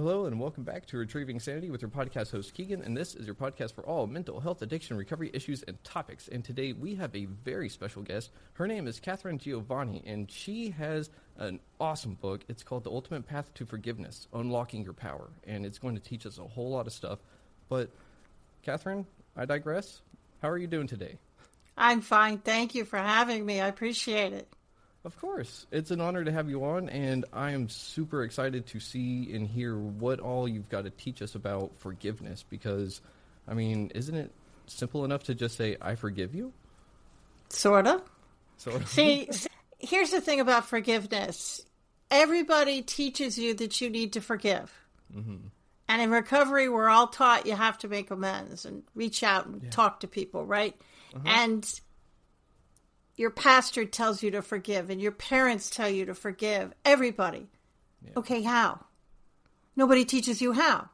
Hello, and welcome back to Retrieving Sanity with your podcast host, Keegan, and this is your podcast for all mental health, addiction, recovery issues, and topics. And today we have a very special guest. Her name is Katharine Giovanni, and she has an awesome book. It's called The Ultimate Path to Forgiveness, Unlocking Your Power, and it's going to teach us a whole lot of stuff. But, Katharine, I digress. How are you doing today? I'm fine. Thank you for having me. I appreciate it. Of course. It's an honor to have you on, and I am super excited to see and hear what all you've got to teach us about forgiveness, because, I mean, isn't it simple enough to just say, I forgive you? Sort of. Sort of. See, here's the thing about forgiveness. Everybody teaches you that you need to forgive. Mm-hmm. And in recovery, we're all taught you have to make amends and reach out and talk to people, right? Uh-huh. And your pastor tells you to forgive, and your parents tell you to forgive. Everybody. Yeah. Okay, how? Nobody teaches you how.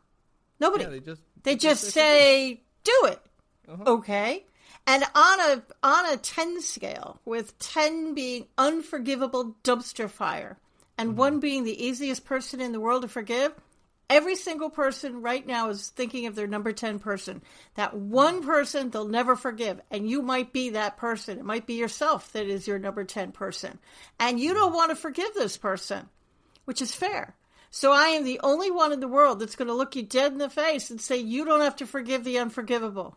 Nobody. Yeah, they just say, do it. Uh-huh. Okay. And on a 10 scale, with 10 being unforgivable dumpster fire, and 1 being the easiest person in the world to forgive, every single person right now is thinking of their number 10 person. That one person they'll never forgive. And you might be that person. It might be yourself that is your number 10 person. And you don't want to forgive this person, which is fair. So I am the only one in the world that's going to look you dead in the face and say, you don't have to forgive the unforgivable.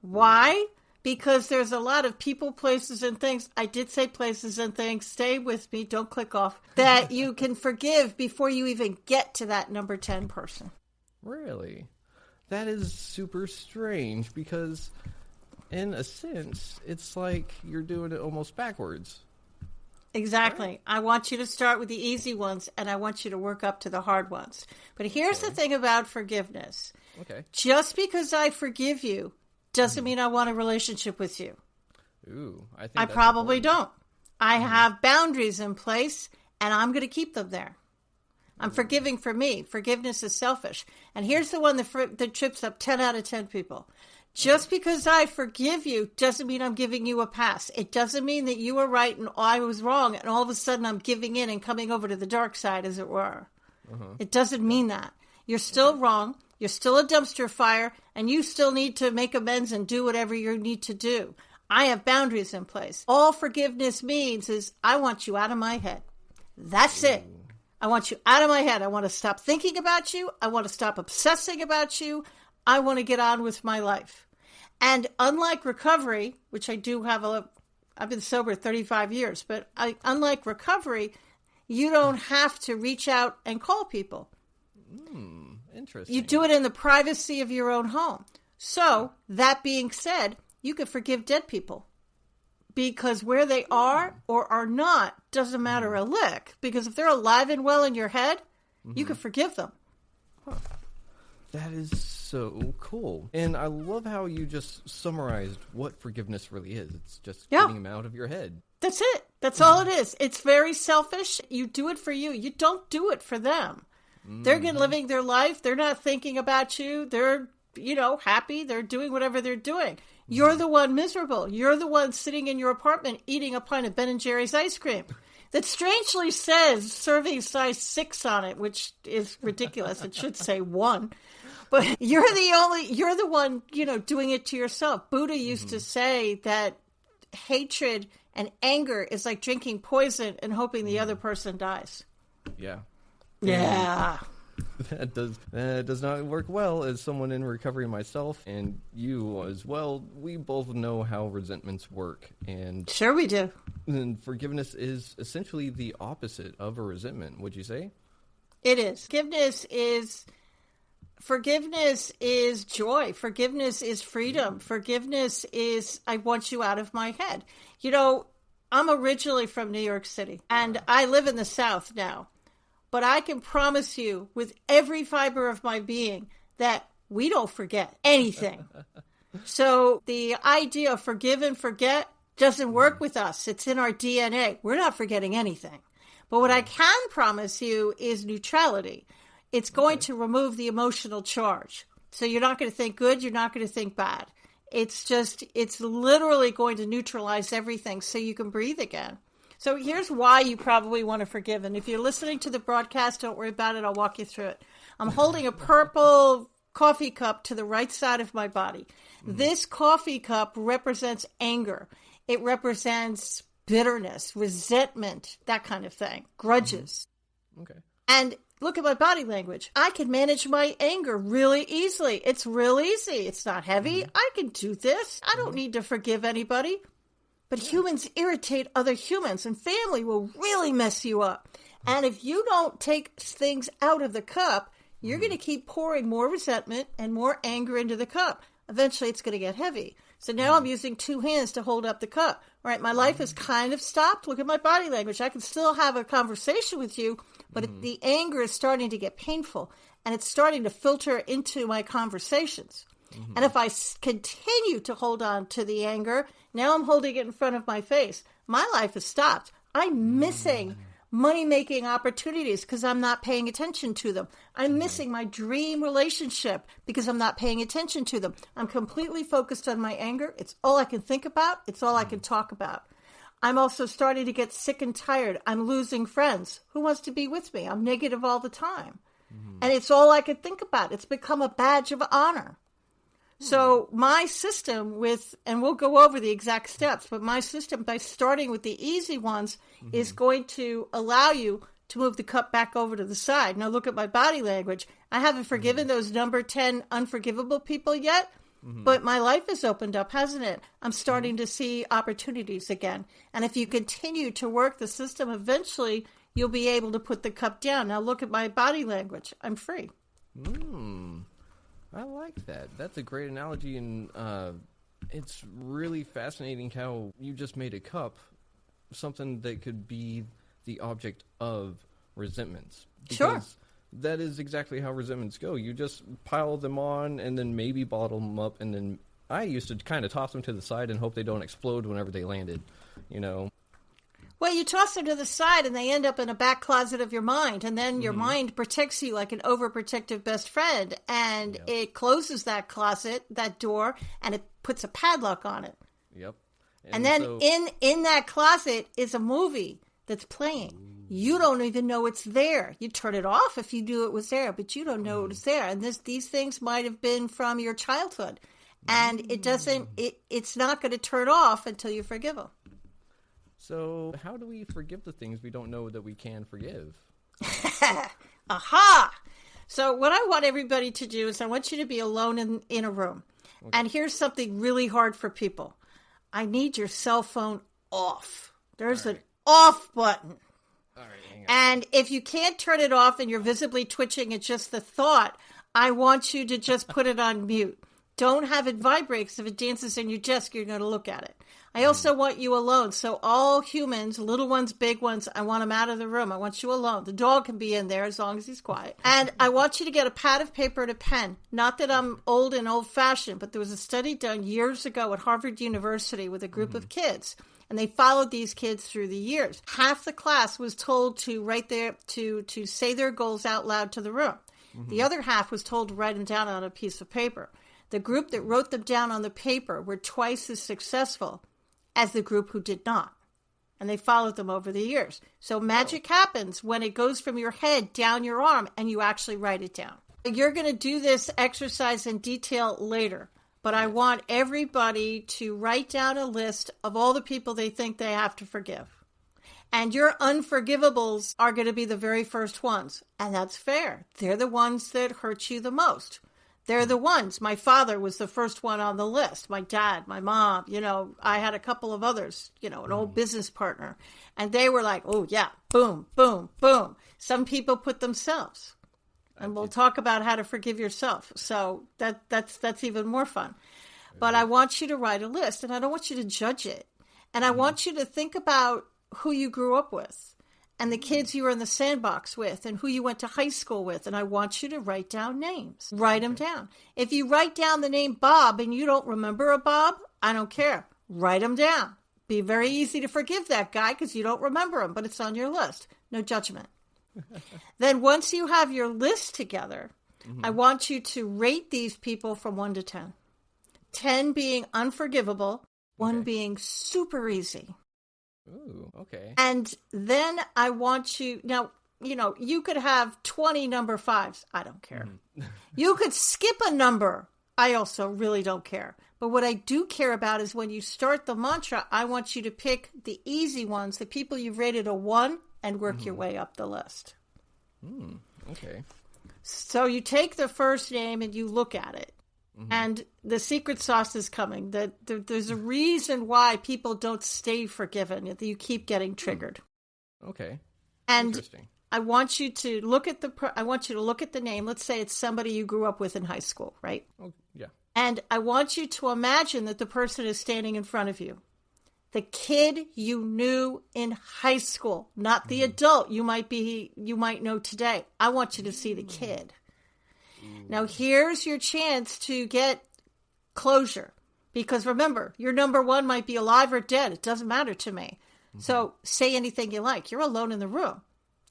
Why? Because there's a lot of people, places, and things. I did say places and things. Stay with me. Don't click off. That you can forgive before you even get to that number 10 person. Really? That is super strange because, in a sense, it's like you're doing it almost backwards. Exactly. Right? I want you to start with the easy ones, and I want you to work up to the hard ones. But here's the thing about forgiveness. Okay. Just because I forgive you doesn't mean I want a relationship with you. Ooh, I probably don't. I have boundaries in place, and I'm going to keep them there. I'm forgiving for me. Forgiveness is selfish. And here's the one that trips up 10 out of 10 people. Just because I forgive you doesn't mean I'm giving you a pass. It doesn't mean that you were right and I was wrong, and all of a sudden I'm giving in and coming over to the dark side, as it were. Uh-huh. It doesn't mean that. You're still wrong. You're still a dumpster fire, and you still need to make amends and do whatever you need to do. I have boundaries in place. All forgiveness means is I want you out of my head. That's it. I want you out of my head. I want to stop thinking about you. I want to stop obsessing about you. I want to get on with my life. And unlike recovery, which I do have I've been sober 35 years, but unlike recovery, you don't have to reach out and call people. Interesting. You do it in the privacy of your own home. So, that being said, you can forgive dead people. Because where they are or are not doesn't matter a lick. Because if they're alive and well in your head, you can forgive them. Huh. That is so cool. And I love how you just summarized what forgiveness really is. It's just getting them out of your head. That's it. That's all it is. It's very selfish. You do it for you. You don't do it for them. They're living their life. They're not thinking about you. They're, happy. They're doing whatever they're doing. You're the one miserable. You're the one sitting in your apartment eating a pint of Ben & Jerry's ice cream that strangely says serving size 6 on it, which is ridiculous. It should say 1. But you're the one, doing it to yourself. Buddha used to say that hatred and anger is like drinking poison and hoping the other person dies. Yeah. Yeah. That does not work well as someone in recovery myself, and you as well. We both know how resentments work, and sure we do. And forgiveness is essentially the opposite of a resentment. Would you say? It is. Forgiveness is joy. Forgiveness is freedom. Forgiveness is I want you out of my head. I'm originally from New York City, and I live in the South now. But I can promise you with every fiber of my being that we don't forget anything. So the idea of forgive and forget doesn't work with us. It's in our DNA. We're not forgetting anything. But what I can promise you is neutrality. It's going to remove the emotional charge. So you're not going to think good. You're not going to think bad. It's literally going to neutralize everything so you can breathe again. So here's why you probably want to forgive. And if you're listening to the broadcast, don't worry about it. I'll walk you through it. I'm holding a purple coffee cup to the right side of my body. This coffee cup represents anger. It represents bitterness, resentment, that kind of thing, grudges. Okay. And look at my body language. I can manage my anger really easily. It's real easy. It's not heavy. I can do this. I don't need to forgive anybody. But humans irritate other humans, and family will really mess you up. And if you don't take things out of the cup, you're going to keep pouring more resentment and more anger into the cup. Eventually, it's going to get heavy. So now I'm using two hands to hold up the cup. All right, my life has kind of stopped. Look at my body language. I can still have a conversation with you, but the anger is starting to get painful, and it's starting to filter into my conversations. And if I continue to hold on to the anger, now I'm holding it in front of my face. My life has stopped. I'm missing money-making opportunities because I'm not paying attention to them. I'm missing my dream relationship because I'm not paying attention to them. I'm completely focused on my anger. It's all I can think about. It's all I can talk about. I'm also starting to get sick and tired. I'm losing friends. Who wants to be with me? I'm negative all the time. And it's all I can think about. It's become a badge of honor. So my system and we'll go over the exact steps, but my system, by starting with the easy ones, is going to allow you to move the cup back over to the side. Now look at my body language. I haven't forgiven those number 10 unforgivable people yet, but my life has opened up, hasn't it? I'm starting to see opportunities again. And if you continue to work the system, eventually you'll be able to put the cup down. Now look at my body language. I'm free. I like that. That's a great analogy, and it's really fascinating how you just made a cup something that could be the object of resentments. Sure. That is exactly how resentments go. You just pile them on and then maybe bottle them up, and then I used to kind of toss them to the side and hope they don't explode whenever they landed, you know. Well, you toss them to the side and they end up in a back closet of your mind. And then your mind protects you like an overprotective best friend. And it closes that closet, that door, and it puts a padlock on it. Yep. And then so, in that closet is a movie that's playing. You don't even know it's there. You turn it off if you knew it was there, but you don't know it was there. And these things might have been from your childhood. And it's not going to turn off until you forgive them. So how do we forgive the things we don't know that we can forgive? Aha! So what I want everybody to do is I want you to be alone in a room. Okay. And here's something really hard for people. I need your cell phone off. There's an off button. All right, hang on. And if you can't turn it off and you're visibly twitching at just the thought, I want you to just put it on mute. Don't have it vibrate, because if it dances in your desk, you're going to look at it. I also want you alone. So all humans, little ones, big ones, I want them out of the room. I want you alone. The dog can be in there as long as he's quiet. And I want you to get a pad of paper and a pen. Not that I'm old and old-fashioned, but there was a study done years ago at Harvard University with a group of kids. And they followed these kids through the years. Half the class was told to write to say their goals out loud to the room. The other half was told to write them down on a piece of paper. The group that wrote them down on the paper were twice as successful as the group who did not. And they followed them over the years. So magic happens when it goes from your head down your arm and you actually write it down. You're going to do this exercise in detail later, but I want everybody to write down a list of all the people they think they have to forgive. And your unforgivables are going to be the very first ones. And that's fair. They're the ones that hurt you the most. They're the ones. My father was the first one on the list. My dad, my mom, I had a couple of others, an old business partner. And they were like, oh, yeah, boom, boom, boom. Some people put themselves. And we'll talk about how to forgive yourself. So that's even more fun. But I want you to write a list, and I don't want you to judge it. And I want you to think about who you grew up with. And the kids you were in the sandbox with, and who you went to high school with. And I want you to write down names. Write them down. If you write down the name Bob and you don't remember a Bob, I don't care. Write them down. Be very easy to forgive that guy because you don't remember him, but it's on your list. No judgment. Then once you have your list together, I want you to rate these people from 1 to 10. 10 being unforgivable, 1 being super easy. Ooh, okay. And then I want you... Now, you could have 20 number 5s. I don't care. You could skip a number. I also really don't care. But what I do care about is when you start the mantra, I want you to pick the easy ones, the people you've rated a 1, and work your way up the list. Okay. So you take the first name and you look at it. And the secret sauce is coming. There's a reason why people don't stay forgiven. You keep getting triggered. Okay. And interesting. I want you to look at the name. Let's say it's somebody you grew up with in high school, right? Oh, yeah. And I want you to imagine that the person is standing in front of you. The kid you knew in high school, not the adult you might know today. I want you to see the kid. Now, here's your chance to get closure. Because remember, your number 1 might be alive or dead. It doesn't matter to me. So say anything you like. You're alone in the room.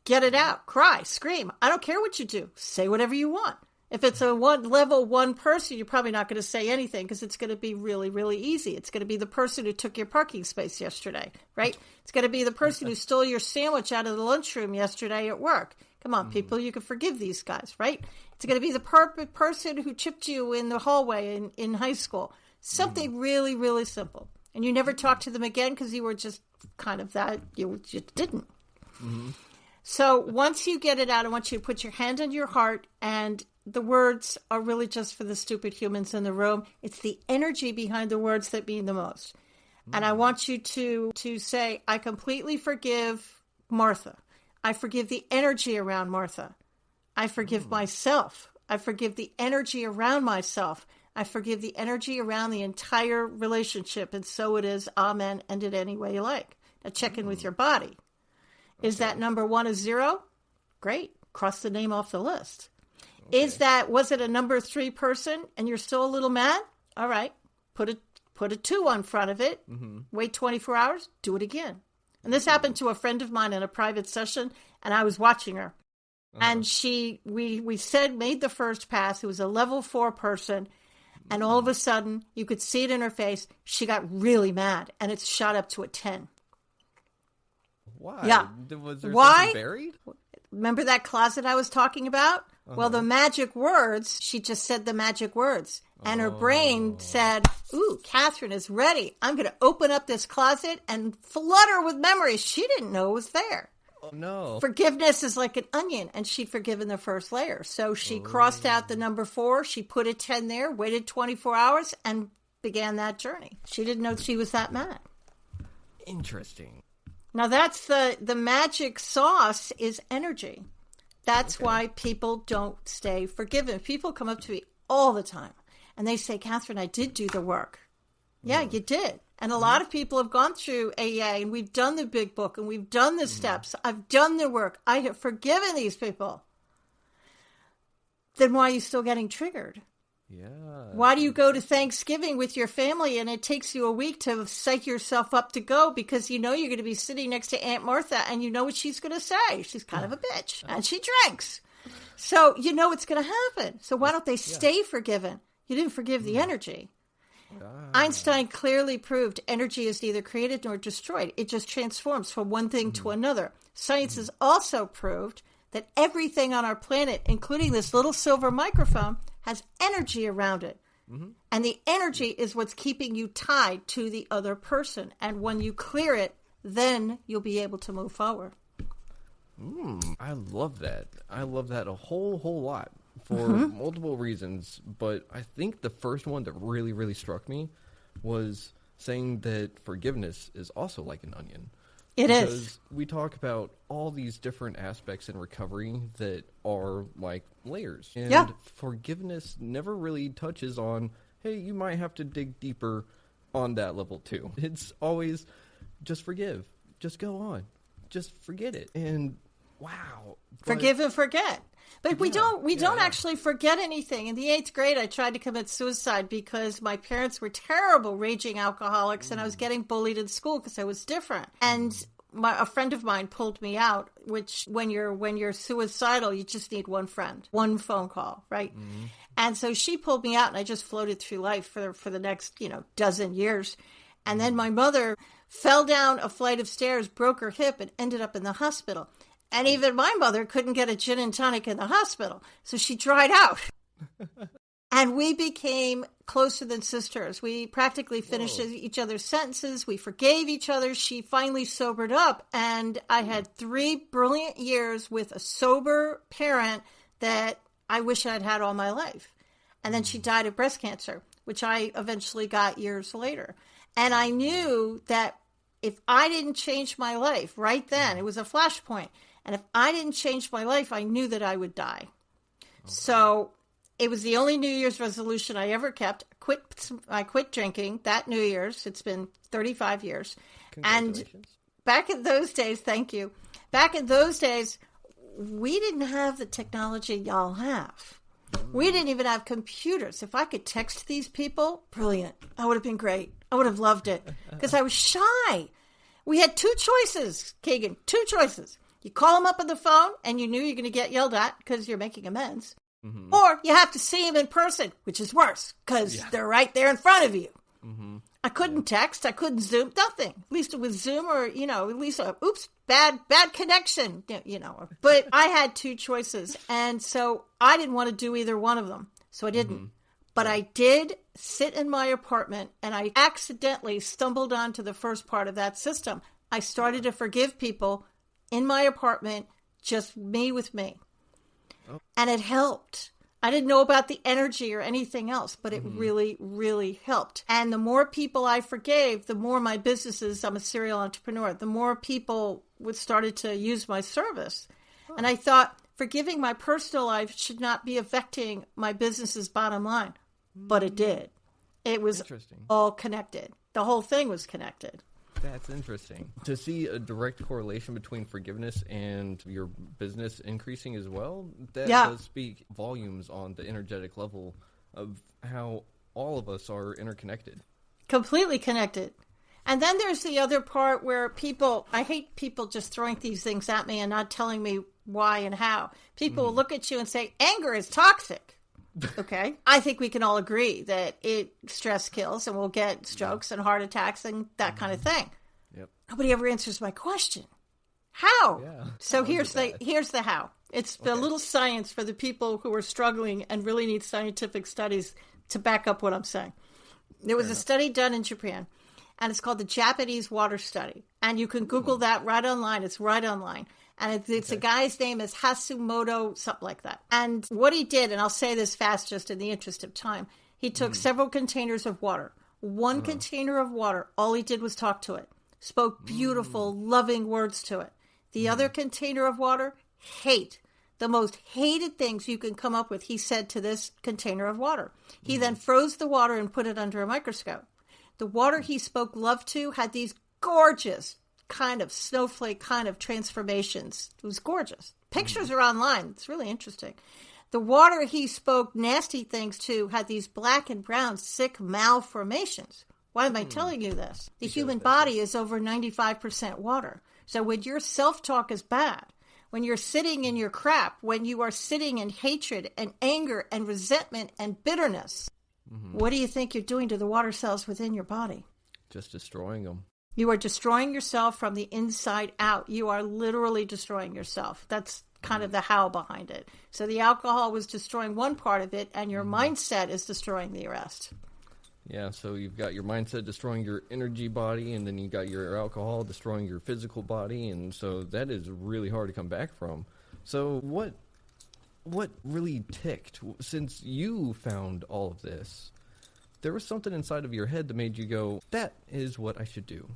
Get it out. Cry. Scream. I don't care what you do. Say whatever you want. If it's a level 1 person, you're probably not going to say anything because it's going to be really, really easy. It's going to be the person who took your parking space yesterday, right? It's going to be the person who stole your sandwich out of the lunchroom yesterday at work. Come on, people, you can forgive these guys, right? It's going to be the perfect person who chipped you in the hallway in high school. Something really, really simple. And you never talk to them again because you were just kind of that. You just didn't. So once you get it out, I want you to put your hand on your heart, and the words are really just for the stupid humans in the room. It's the energy behind the words that mean the most. And I want you to say, I completely forgive Martha. I forgive the energy around Martha. I forgive myself. I forgive the energy around myself. I forgive the energy around the entire relationship. And so it is. Amen. End it any way you like. Now check in with your body. Is that number 1 a 0? Great. Cross the name off the list. Okay. Was it a number 3 person and you're still a little mad? All right. Put a 2 on front of it. Wait 24 hours. Do it again. And this happened to a friend of mine in a private session, and I was watching her. And we made the first pass. It was a level 4 person. And all of a sudden, you could see it in her face. She got really mad, and it shot up to a 10. Why? Yeah. Was there Why? something buried? Remember that closet I was talking about? Well, the magic words, she just said the magic words. And her brain said, ooh, Catherine is ready. I'm going to open up this closet and flood her with memories she didn't know was there. Oh, no. Forgiveness is like an onion, and she'd forgiven the first layer. So she crossed out the number 4. She put a 10 there, waited 24 hours, and began that journey. She didn't know she was that mad. Interesting. Now, that's the magic sauce is energy. That's why people don't stay forgiven. People come up to me all the time, and they say, Catherine, I did do the work. Yeah, you did. And a lot of people have gone through AA, and we've done the big book, and we've done the steps. I've done the work. I have forgiven these people. Then why are you still getting triggered? Yeah. Why do you go to Thanksgiving with your family, and it takes you a week to psych yourself up to go because you know you're going to be sitting next to Aunt Martha, and you know what she's going to say. She's kind of a bitch, and she drinks. So you know what's going to happen. So why don't they stay forgiven? You didn't forgive the energy. Einstein clearly proved energy is neither created nor destroyed. It just transforms from one thing to another. Science has also proved that everything on our planet, including this little silver microphone, has energy around it. And the energy is what's keeping you tied to the other person. And when you clear it, then you'll be able to move forward. I love that. I love that a whole lot. For multiple reasons, but I think the first one that really, really struck me was saying that forgiveness is also like an onion. It is. Because we talk about all these different aspects in recovery that are like layers. And forgiveness never really touches on, hey, you might have to dig deeper on that level too. It's always just forgive. Just go on. Just forget it. And wow. Forgive and forget. But we don't actually forget anything. In the 8th grade, I tried to commit suicide because my parents were terrible raging alcoholics, and I was getting bullied in school because I was different. And a friend of mine pulled me out, which when you're suicidal, you just need one friend, one phone call, right? And so she pulled me out, and I just floated through life for the next, dozen years. And then my mother fell down a flight of stairs, broke her hip, and ended up in the hospital. And even my mother couldn't get a gin and tonic in the hospital, so she dried out. And we became closer than sisters. We practically finished each other's sentences. We forgave each other. She finally sobered up. And I had 3 brilliant years with a sober parent that I wish I'd had all my life. And then she died of breast cancer, which I eventually got years later. And I knew that if I didn't change my life right then, it was a flashpoint. And if I didn't change my life, I knew that I would die. So it was the only New Year's resolution I ever kept. I quit drinking that New Year's. It's been 35 years. And back in those days, thank you. Back in those days, we didn't have the technology y'all have. We didn't even have computers. If I could text these people, brilliant. That would have been great. I would have loved it because I was shy. We had 2 choices, Keegan, 2 choices. You call them up on the phone and you knew you're going to get yelled at because you're making amends. Mm-hmm. Or you have to see them in person, which is worse because they're right there in front of you. Mm-hmm. I couldn't text. I couldn't Zoom. Nothing. At least it was Zoom or, at least bad connection, But I had 2 choices. And so I didn't want to do either one of them. So I didn't. Mm-hmm. But I did sit in my apartment and I accidentally stumbled onto the first part of that system. I started to forgive people in my apartment, just me with me. Oh. And it helped. I didn't know about the energy or anything else, but it really, really helped. And the more people I forgave, the more my businesses, I'm a serial entrepreneur, the more people started to use my service. Oh. And I thought, forgiving my personal life should not be affecting my business's bottom line. But it did. It was all connected. The whole thing was connected. That's interesting. To see a direct correlation between forgiveness and your business increasing as well, that does speak volumes on the energetic level of how all of us are interconnected. Completely connected. And then there's the other part where I hate people just throwing these things at me and not telling me why and how. People will look at you and say, anger is toxic. Okay. I think we can all agree that stress kills and we'll get strokes and heart attacks and that kind of thing. Yep. Nobody ever answers my question. How? Yeah. So here's the how. It's a little science for the people who are struggling and really need scientific studies to back up what I'm saying. There was a study done in Japan, and it's called the Japanese Water Study. And you can Google that right online. It's right online. And it's a guy's name is Hasumoto, something like that. And what he did, and I'll say this fast just in the interest of time, he took several containers of water. One container of water, all he did was talk to it. Spoke beautiful, loving words to it. The other container of water, hate. The most hated things you can come up with, he said to this container of water. He then froze the water and put it under a microscope. The water he spoke love to had these gorgeous kind of snowflake kind of transformations. It was gorgeous. Pictures are online. It's really interesting. The water he spoke nasty things to had these black and brown sick malformations. Why am I telling you this? The human body is over 95% water. So when your self-talk is bad, when you're sitting in your crap, when you are sitting in hatred and anger and resentment and bitterness, what do you think you're doing to the water cells within your body? Just destroying them. You are destroying yourself from the inside out. You are literally destroying yourself. That's kind of the how behind it. So the alcohol was destroying one part of it, and your mindset is destroying the rest. Yeah, so you've got your mindset destroying your energy body, and then you got your alcohol destroying your physical body, and so that is really hard to come back from. So what really ticked? Since you found all of this, there was something inside of your head that made you go, that is what I should do.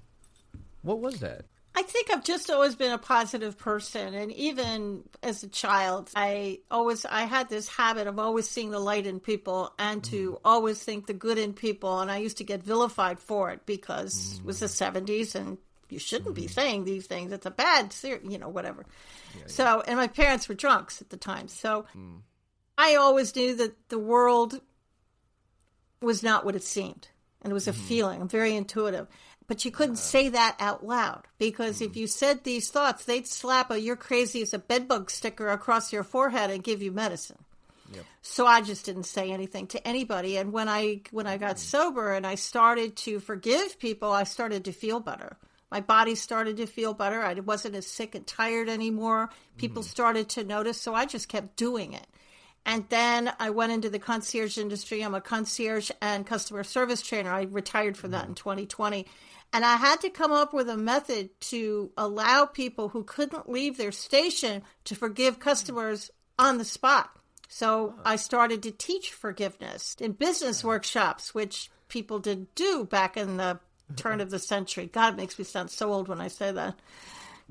What was that? I think I've just always been a positive person. And even as a child, I had this habit of always seeing the light in people and to always think the good in people. And I used to get vilified for it because it was the 70s and you shouldn't be saying these things. It's a bad, whatever. Yeah. So, and my parents were drunks at the time. So I always knew that the world was not what it seemed. And it was a feeling. I'm very intuitive. But you couldn't say that out loud because if you said these thoughts, they'd slap a "you're crazy" as a bedbug sticker across your forehead and give you medicine. Yep. So I just didn't say anything to anybody. And when I got sober and I started to forgive people, I started to feel better. My body started to feel better. I wasn't as sick and tired anymore. People started to notice, so I just kept doing it. And then I went into the concierge industry. I'm a concierge and customer service trainer. I retired from that in 2020. And I had to come up with a method to allow people who couldn't leave their station to forgive customers on the spot. So I started to teach forgiveness in business workshops, which people didn't do back in the turn of the century. God, it makes me sound so old when I say that.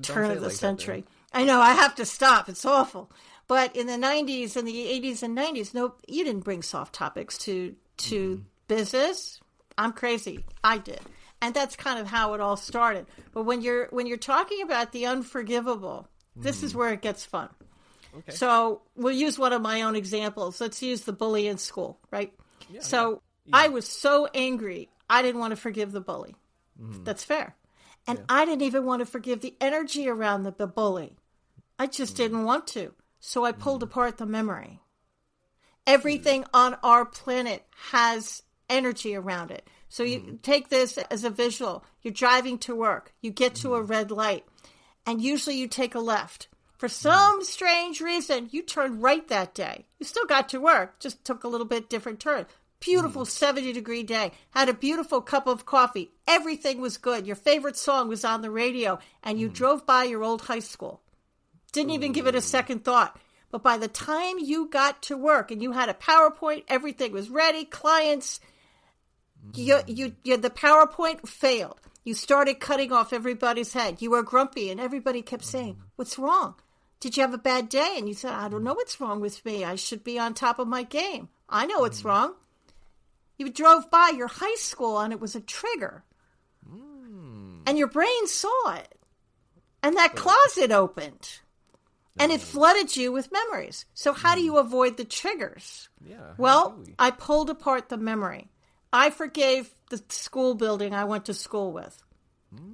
Turn of the century. I know, I have to stop. It's awful. But in the 90s and the 80s and 90s, no, you didn't bring soft topics to business. I'm crazy. I did. And that's kind of how it all started. But when you're talking about the unforgivable, this is where it gets fun. Okay. So we'll use one of my own examples. Let's use the bully in school, right? Yeah, so I was so angry, I didn't want to forgive the bully. That's fair. And I didn't even want to forgive the energy around the bully. I just didn't want to. So I pulled apart the memory. Everything on our planet has energy around it. So you take this as a visual. You're driving to work. You get to a red light. And usually you take a left. For some strange reason, you turned right that day. You still got to work, just took a little bit different turn. Beautiful 70-degree day. Had a beautiful cup of coffee. Everything was good. Your favorite song was on the radio. And you drove by your old high school. Didn't even give it a second thought. But by the time you got to work and you had a PowerPoint, everything was ready, clients, the PowerPoint failed. You started cutting off everybody's head. You were grumpy and everybody kept saying, "What's wrong? Did you have a bad day?" And you said, "I don't know what's wrong with me. I should be on top of my game. I know what's wrong." You drove by your high school and it was a trigger. And your brain saw it. And that closet opened. And it flooded you with memories. So how do you avoid the triggers? Well, I pulled apart the memory. I forgave the school building I went to school with.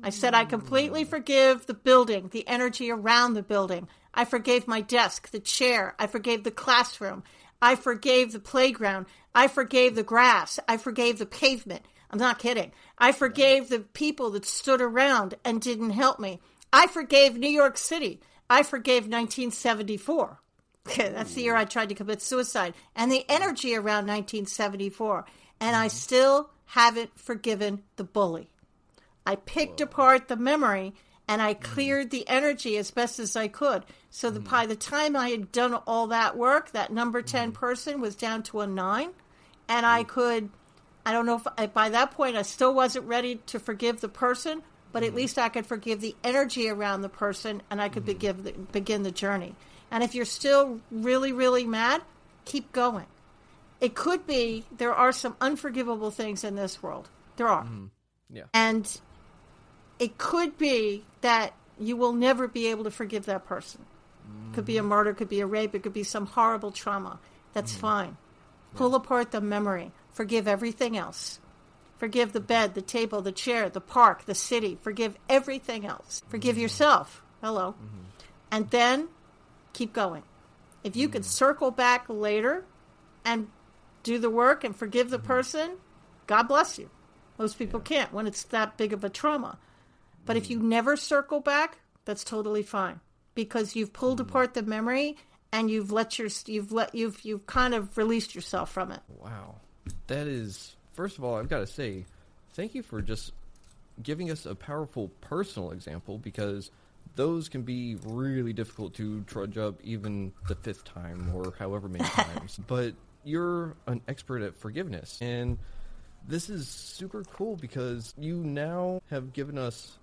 I said I completely forgive the building, the energy around the building. I forgave my desk, the chair. I forgave the classroom. I forgave the playground. I forgave the grass. I forgave the pavement. I'm not kidding. I forgave the people that stood around and didn't help me. I forgave New York City. I forgave 1974. That's the year I tried to commit suicide. And the energy around 1974. And I still haven't forgiven the bully. I picked apart the memory and I cleared the energy as best as I could. So that by the time I had done all that work, that number 10 person was down to a 9. And I don't know if by that point I still wasn't ready to forgive the person, but at least I could forgive the energy around the person and I could begin the journey. And if you're still really, really mad, keep going. It could be there are some unforgivable things in this world. There are. Yeah. And it could be that you will never be able to forgive that person. It could be a murder, could be a rape, it could be some horrible trauma. That's fine. Pull apart the memory. Forgive everything else. Forgive the bed, the table, the chair, the park, the city. Forgive everything else. Forgive yourself. Hello. And then keep going. If you can circle back later and do the work and forgive the person, God bless you. Most people can't when it's that big of a trauma. But if you never circle back, that's totally fine because you've pulled apart the memory and you've kind of released yourself from it. Wow. That is, first of all, I've got to say, thank you for just giving us a powerful personal example because those can be really difficult to trudge up even the 5th time or however many times. But you're an expert at forgiveness. And this is super cool because you now have given us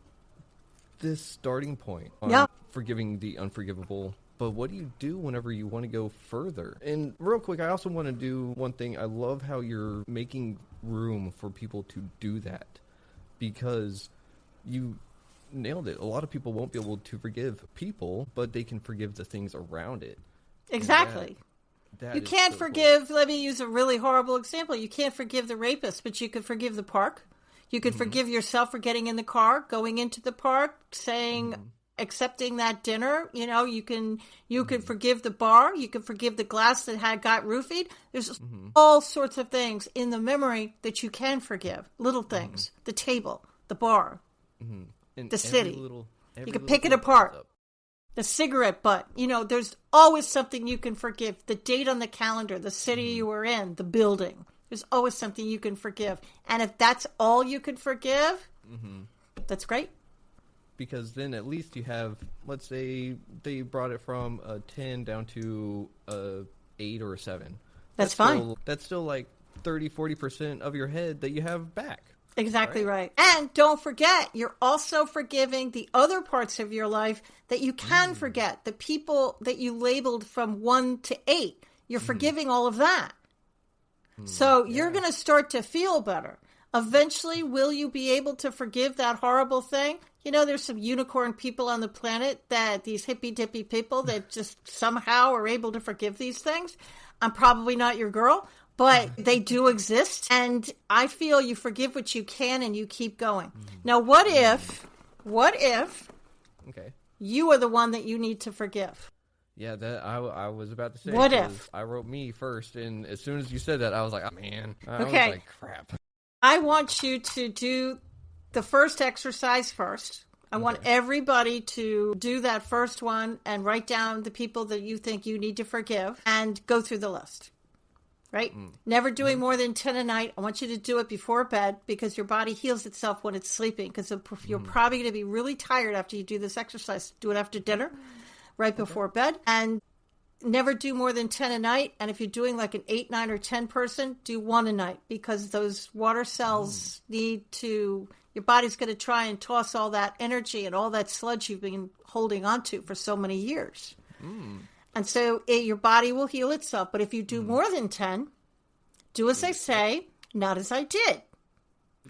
this starting point on forgiving the unforgivable. But what do you do whenever you want to go further? And real quick, I also want to do one thing. I love how you're making room for people to do that because you nailed it. A lot of people won't be able to forgive people, but they can forgive the things around it. Exactly. That you can't forgive, cool. Let me use a really horrible example. You can't forgive the rapist, but you could forgive the park. You could forgive yourself for getting in the car, going into the park, saying, accepting that dinner. You know, you can forgive the bar. You can forgive the glass that got roofied. There's all sorts of things in the memory that you can forgive. Little things, the table, the bar. And the city. You can pick it apart. The cigarette butt. There's always something you can forgive. The date on the calendar, the city you were in, the building. There's always something you can forgive. And if that's all you can forgive, that's great. Because then at least you have, let's say they brought it from a 10 down to a 8 or a 7. That's fine. That's still like 30-40% of your head that you have back. Exactly right. And don't forget, you're also forgiving the other parts of your life that you can forget. The people that you labeled from 1 to 8. You're forgiving all of that. So you're going to start to feel better. Eventually, will you be able to forgive that horrible thing? There's some unicorn people on the planet, that these hippy-dippy people that just somehow are able to forgive these things. I'm probably not your girl, but they do exist. And I feel you forgive what you can and you keep going. Now, what if you are the one that you need to forgive? Yeah, that I was about to say. What if? I wrote me first, and as soon as you said that, I was like, oh, man. I was like, crap. I want you to do the first exercise first. I want everybody to do that first one and write down the people that you think you need to forgive and go through the list. Right? Never doing more than 10 a night. I want you to do it before bed because your body heals itself when it's sleeping, because you're probably going to be really tired after you do this exercise. Do it after dinner, right before bed. And never do more than 10 a night. And if you're doing like an 8, 9, or 10 person, do 1 a night, because those water cells need to, your body's going to try and toss all that energy and all that sludge you've been holding onto for so many years. And so your body will heal itself. But if you do more than 10, do as I say, not as I did.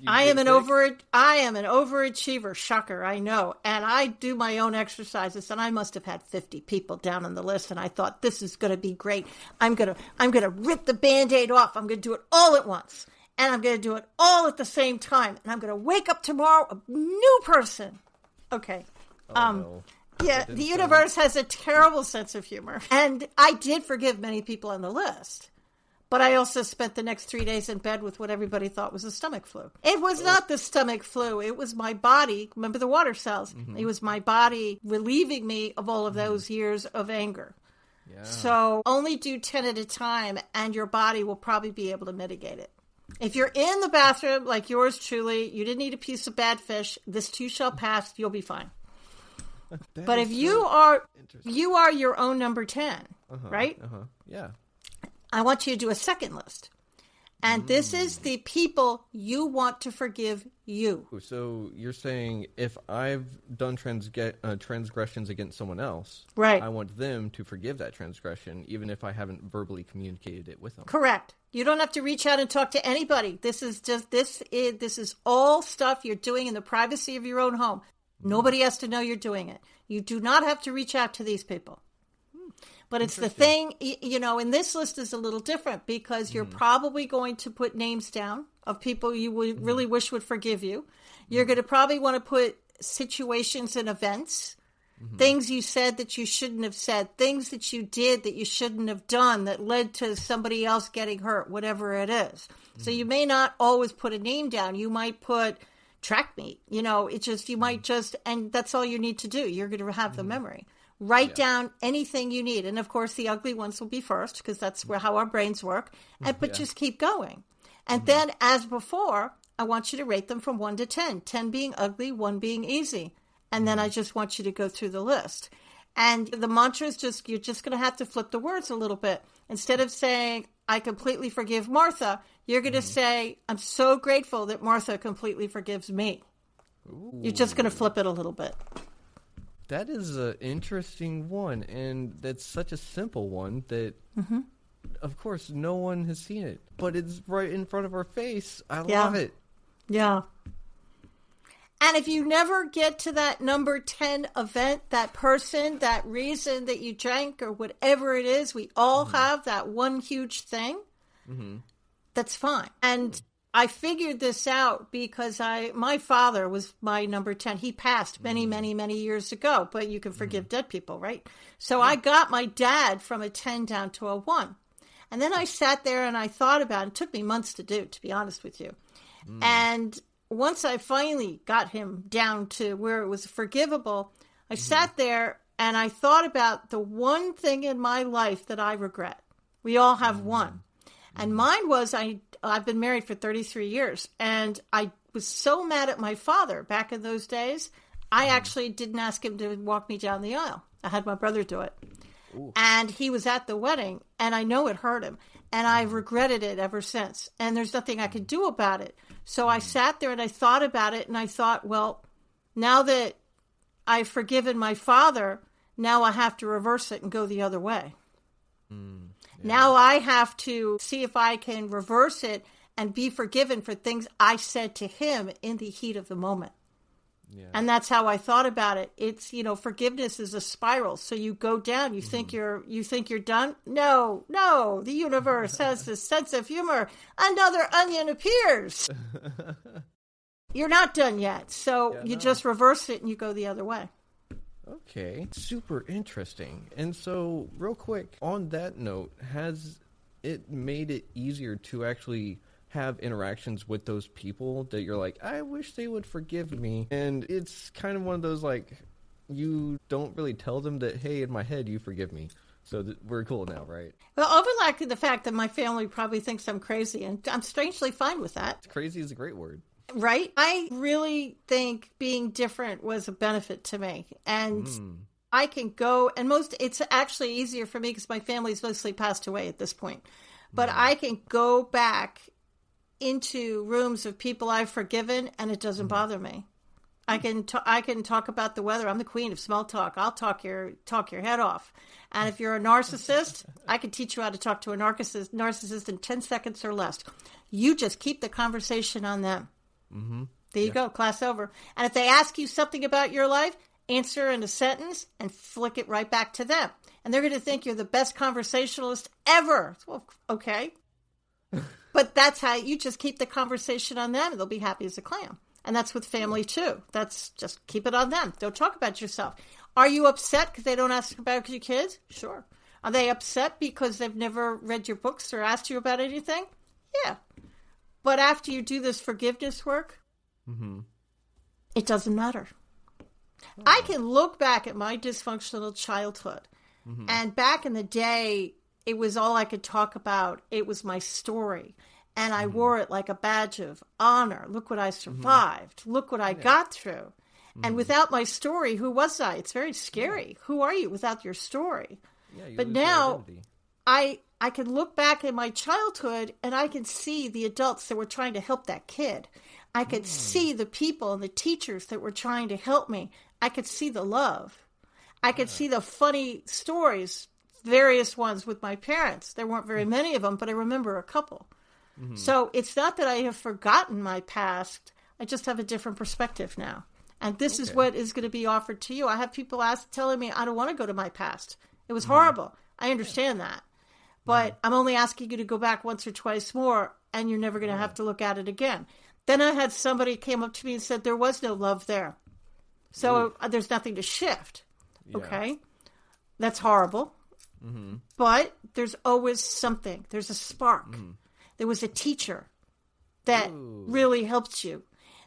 I am an overachiever. Shocker, I know. And I do my own exercises, and I must have had 50 people down on the list, and I thought, this is going to be great. I'm going to rip the Band-Aid off. I'm going to do it all at once. And I'm going to do it all at the same time. And I'm going to wake up tomorrow a new person. Okay. No. Yeah, the universe has a terrible sense of humor. And I did forgive many people on the list. But I also spent the next 3 days in bed with what everybody thought was a stomach flu. It was not the stomach flu. It was my body. Remember the water cells? It was my body relieving me of all of those years of anger. Yeah. So only do 10 at a time, and your body will probably be able to mitigate it. If you're in the bathroom, like yours truly, you didn't eat a piece of bad fish, this too shall pass, you'll be fine. But if you are your own number 10, right? Yeah. I want you to do a second list. And this is the people you want to forgive you. So you're saying if I've done transgressions against someone else, right, I want them to forgive that transgression, even if I haven't verbally communicated it with them. Correct. You don't have to reach out and talk to anybody. This is all stuff you're doing in the privacy of your own home. Nobody has to know you're doing it. You do not have to reach out to these people. But it's the thing, in this list is a little different, because you're probably going to put names down of people you would really wish would forgive you. You're going to probably want to put situations and events, things you said that you shouldn't have said, things that you did that you shouldn't have done that led to somebody else getting hurt, whatever it is. So you may not always put a name down. You might put track meet, you might just, and that's all you need to do. You're going to have the memory. Write down anything you need. And, of course, the ugly ones will be first, because that's how our brains work. But just keep going. And then, as before, I want you to rate them from 1 to 10. 10 being ugly, 1 being easy. And then I just want you to go through the list. And the mantra is you're just going to have to flip the words a little bit. Instead of saying, I completely forgive Martha, you're going to say, I'm so grateful that Martha completely forgives me. Ooh. You're just going to flip it a little bit. That is an interesting one, and that's such a simple one that, of course, no one has seen it. But it's right in front of our face. I love it. Yeah. And if you never get to that number 10 event, that person, that reason that you drank, or whatever it is, we all have that one huge thing. That's fine. And I figured this out because my father was my number 10. He passed many, many, many years ago, but you can forgive dead people, right? So I got my dad from a 10 down to a 1. And then I sat there and I thought about it. It took me months to do, to be honest with you. And once I finally got him down to where it was forgivable, I sat there and I thought about the one thing in my life that I regret. We all have one. And mine was I've been married for 33 years, and I was so mad at my father back in those days. I actually didn't ask him to walk me down the aisle. I had my brother do it. Ooh. And he was at the wedding, and I know it hurt him. And I've regretted it ever since. And there's nothing I could do about it. So I sat there and I thought about it, and I thought, well, now that I've forgiven my father, now I have to reverse it and go the other way. Now I have to see if I can reverse it and be forgiven for things I said to him in the heat of the moment. Yeah. And that's how I thought about it. It's, forgiveness is a spiral. So you go down, you think you're done. No, the universe has this sense of humor. Another onion appears. You're not done yet. So you just reverse it and you go the other way. Okay, super interesting. And so, real quick, on that note, has it made it easier to actually have interactions with those people that you're like, I wish they would forgive me? And it's kind of one of those, like, you don't really tell them that, hey, in my head, you forgive me. So we're cool now, right? Well, overlooking the fact that my family probably thinks I'm crazy, and I'm strangely fine with that. Crazy is a great word. Right? I really think being different was a benefit to me. And I can go, and it's actually easier for me because my family's mostly passed away at this point. But I can go back into rooms of people I've forgiven, and it doesn't bother me. I can talk about the weather. I'm the queen of small talk. I'll talk your head off. And if you're a narcissist, I can teach you how to talk to a narcissist in 10 seconds or less. You just keep the conversation on them. There you go, class over. And if they ask you something about your life, answer in a sentence and flick it right back to them. And they're going to think you're the best conversationalist ever. Well, okay. But that's how you just keep the conversation on them, and they'll be happy as a clam. And that's with family too. That's just keep it on them. Don't talk about yourself. Are you upset because they don't ask about your kids? Sure. Are they upset because they've never read your books or asked you about anything? Yeah. But after you do this forgiveness work, it doesn't matter. I can look back at my dysfunctional childhood, and back in the day, it was all I could talk about. It was my story, and I wore it like a badge of honor. Look what I survived. Look what I got through. And without my story, who was I? It's very scary. Who are you without your story? But now, I can look back at my childhood and I can see the adults that were trying to help that kid. I could see the people and the teachers that were trying to help me. I could see the love. I could see the funny stories, various ones with my parents. There weren't very many of them, but I remember a couple. So it's not that I have forgotten my past. I just have a different perspective now. And this is what is going to be offered to you. I have people telling me, I don't want to go to my past. It was horrible. I understand that. But I'm only asking you to go back once or twice more, and you're never going to have to look at it again. Then I had somebody came up to me and said there was no love there. So there's nothing to shift. Yeah. Okay? That's horrible. But there's always something. There's a spark. There was a teacher that really helped you.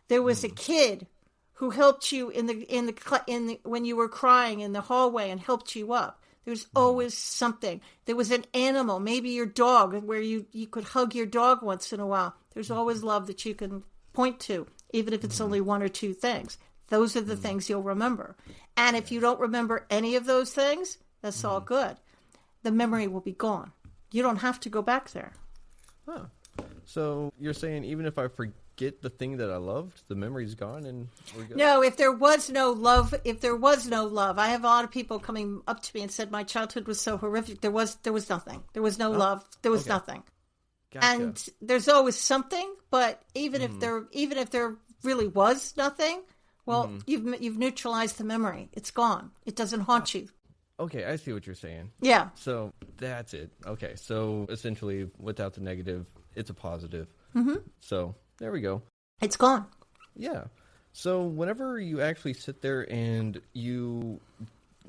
There was a kid who helped you when you were crying in the hallway and helped you up. There's always something. There was an animal, maybe your dog, where you could hug your dog once in a while. There's always love that you can point to, even if it's only one or two things. Those are the things you'll remember. And if you don't remember any of those things, that's all good. The memory will be gone. You don't have to go back there. Huh. So you're saying even if I forget the thing that I loved, the memory's gone and we're good? No, if there was no love, I have a lot of people coming up to me and said my childhood was so horrific. There was nothing. There was no love. There was nothing. Gotcha. And there's always something, but even if there really was nothing, well, you've neutralized the memory. It's gone. It doesn't haunt you. Okay, I see what you're saying. Yeah. So that's it. Okay, so essentially, without the negative, it's a positive. So there we go. It's gone. Yeah. So whenever you actually sit there and you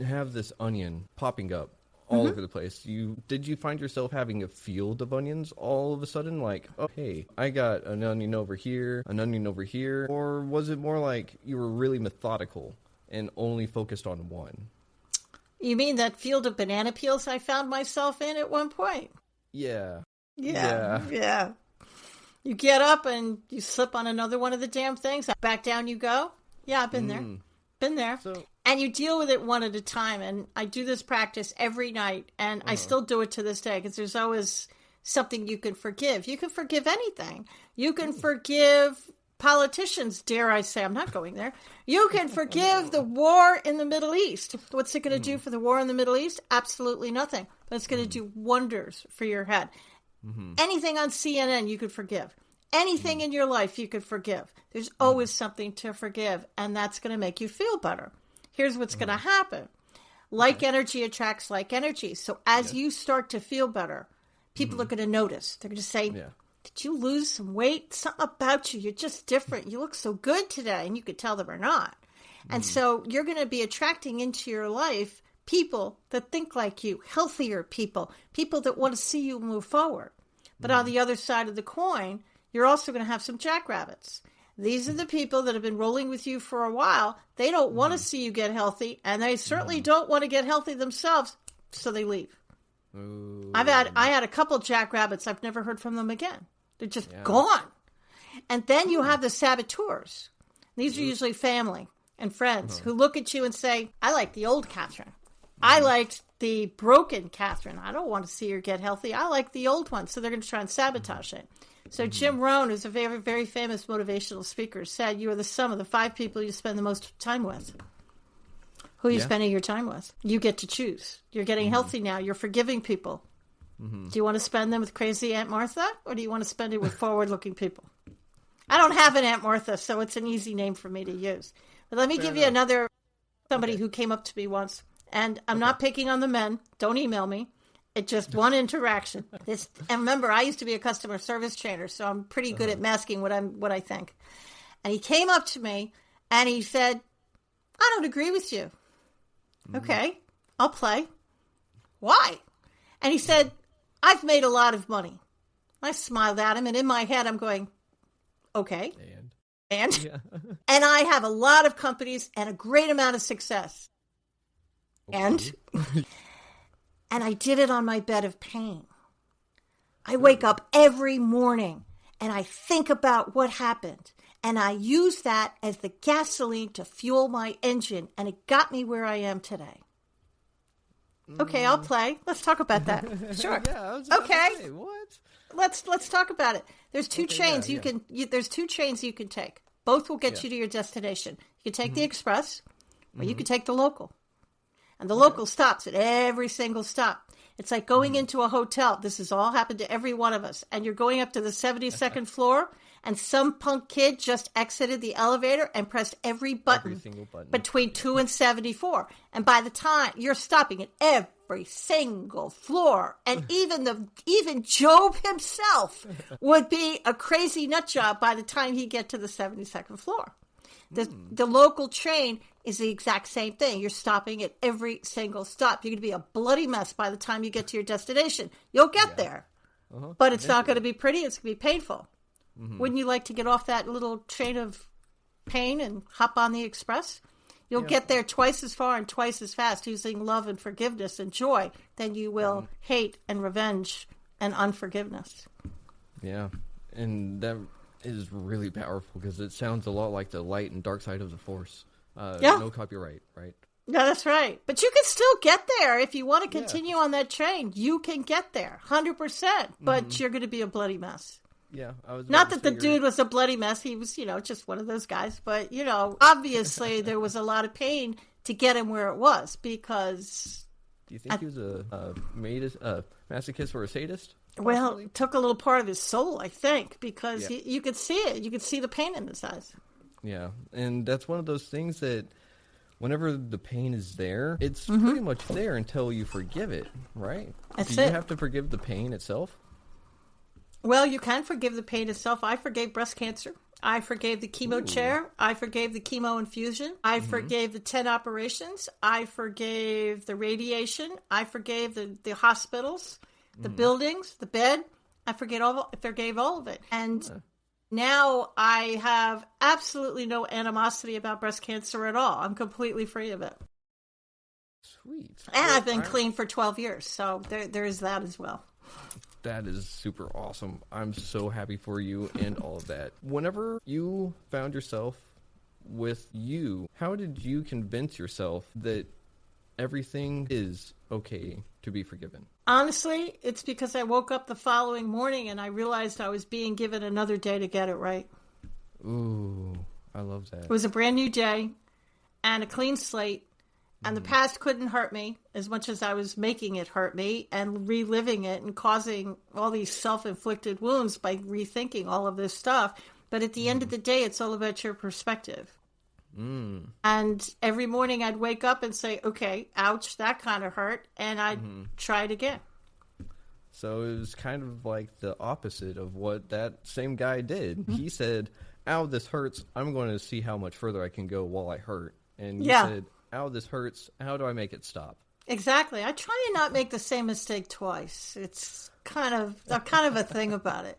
have this onion popping up all over the place. Did you find yourself having a field of onions all of a sudden? Like, oh, hey, I got an onion over here, an onion over here. Or was it more like you were really methodical and only focused on one? You mean that field of banana peels I found myself in at one point? Yeah. Yeah. You get up and you slip on another one of the damn things. Back down you go. Yeah, I've been there. Been there. And you deal with it one at a time. And I do this practice every night. And I still do it to this day because there's always something you can forgive. You can forgive anything. You can forgive politicians, dare I say. I'm not going there. You can forgive the war in the Middle East. What's it going to do for the war in the Middle East? Absolutely nothing. But it's going to do wonders for your head. Anything on CNN you could forgive. Anything in your life you could forgive. There's always something to forgive, and that's going to make you feel better. Here's what's going to happen. Like energy attracts like energy. So as you start to feel better, people are going to notice. They're going to say, did you lose some weight? Something about you. You're just different. You look so good today. And you could tell them or not. And so you're going to be attracting into your life people that think like you, healthier people that want to see you move forward. But on the other side of the coin, you're also going to have some jackrabbits. These are the people that have been rolling with you for a while. They don't want to see you get healthy, and they certainly don't want to get healthy themselves, so they leave. Ooh. I had a couple jackrabbits. I've never heard from them again. They're just gone. And then you have the saboteurs. These are usually family and friends who look at you and say, I like the old Catherine. I liked the broken Catherine. I don't want to see her get healthy. I like the old one. So they're going to try and sabotage it. So Jim Rohn, who's a very, very famous motivational speaker, said you are the sum of the 5 people you spend the most time with. Who are you spending your time with? You get to choose. You're getting healthy now. You're forgiving people. Do you want to spend them with crazy Aunt Martha? Or do you want to spend it with forward-looking people? I don't have an Aunt Martha, so it's an easy name for me to use. But let me give you another somebody who came up to me once. And I'm not picking on the men. Don't email me. It's just one interaction. And remember, I used to be a customer service trainer, so I'm pretty good at masking what I think. And he came up to me and he said, I don't agree with you. Okay, I'll play. Why? And he said, I've made a lot of money. I smiled at him, and in my head I'm going, okay. And and I have a lot of companies and a great amount of success. And I did it on my bed of pain. I wake up every morning and I think about what happened. And I use that as the gasoline to fuel my engine. And it got me where I am today. Okay, I'll play. Let's talk about that. Sure. Okay. Say, what? Let's talk about it. There's two trains there's 2 trains you can take. Both will get you to your destination. You can take the express or you can take the local. And the local stops at every single stop. It's like going into a hotel. This has all happened to every one of us. And you're going up to the 72nd floor, and some punk kid just exited the elevator and pressed every single button between 2 and 74. And by the time you're stopping at every single floor, and even Job himself would be a crazy nut job by the time he get to the 72nd floor. The local train is the exact same thing. You're stopping at every single stop. You're going to be a bloody mess by the time you get to your destination. You'll get there, but it's not going to be pretty. It's going to be painful. Wouldn't you like to get off that little train of pain and hop on the express? You'll get there twice as far and twice as fast using love and forgiveness and joy than you will hate and revenge and unforgiveness. Yeah, and that is really powerful because it sounds a lot like the light and dark side of the Force. No copyright, right? No, that's right. But you can still get there if you want to continue on that train. You can get there, 100%. But you're going to be a bloody mess. Yeah, I was not that the dude was a bloody mess. He was, just one of those guys. But obviously there was a lot of pain to get him where it was because. Do you think he was a masochist or a sadist? Well, it took a little part of his soul, I think, because you could see it. You could see the pain in his eyes. Yeah, and that's one of those things that whenever the pain is there, it's pretty much there until you forgive it, right? Do you have to forgive the pain itself? Well, you can forgive the pain itself. I forgave breast cancer. I forgave the chemo chair. I forgave the chemo infusion. I forgave the 10 operations. I forgave the radiation. I forgave the hospitals, the buildings, the bed. I forgave all of it. And now I have absolutely no animosity about breast cancer at all. I'm completely free of it. Sweet. And I've been clean for 12 years, so there is that as well. That is super awesome. I'm so happy for you and all of that. Whenever you found yourself with you, how did you convince yourself that everything is okay to be forgiven? Honestly, it's because I woke up the following morning and I realized I was being given another day to get it right. Ooh, I love that. It was a brand new day and a clean slate. And the past couldn't hurt me as much as I was making it hurt me and reliving it and causing all these self-inflicted wounds by rethinking all of this stuff. But at the end of the day, it's all about your perspective. And every morning I'd wake up and say, okay, ouch, that kind of hurt. And I'd try it again. So it was kind of like the opposite of what that same guy did. He said, ow, this hurts. I'm going to see how much further I can go while I hurt. And you said, ow, this hurts. How do I make it stop? Exactly. I try to not make the same mistake twice. It's kind of a thing about it.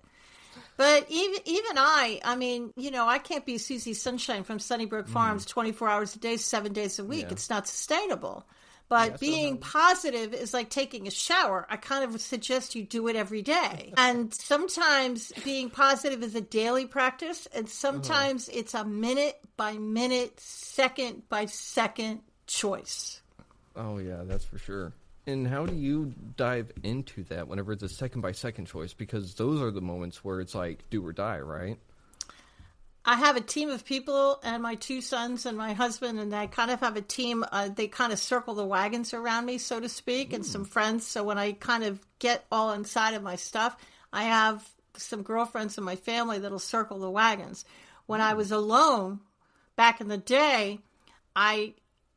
But even I mean, you know, I can't be Susie Sunshine from Sunnybrook Farms 24 hours a day, 7 days a week. Yeah. It's not sustainable. But being positive is like taking a shower. I kind of suggest you do it every day. And sometimes being positive is a daily practice, and sometimes it's a minute by minute, second by second choice. Oh, yeah, that's for sure. And how do you dive into that whenever it's a second by second choice? Because those are the moments where it's like do or die, right? I have a team of people and my 2 sons and my husband, and I kind of have a team. They kind of circle the wagons around me, so to speak, and some friends. So when I kind of get all inside of my stuff, I have some girlfriends in my family that'll circle the wagons. When I was alone back in the day,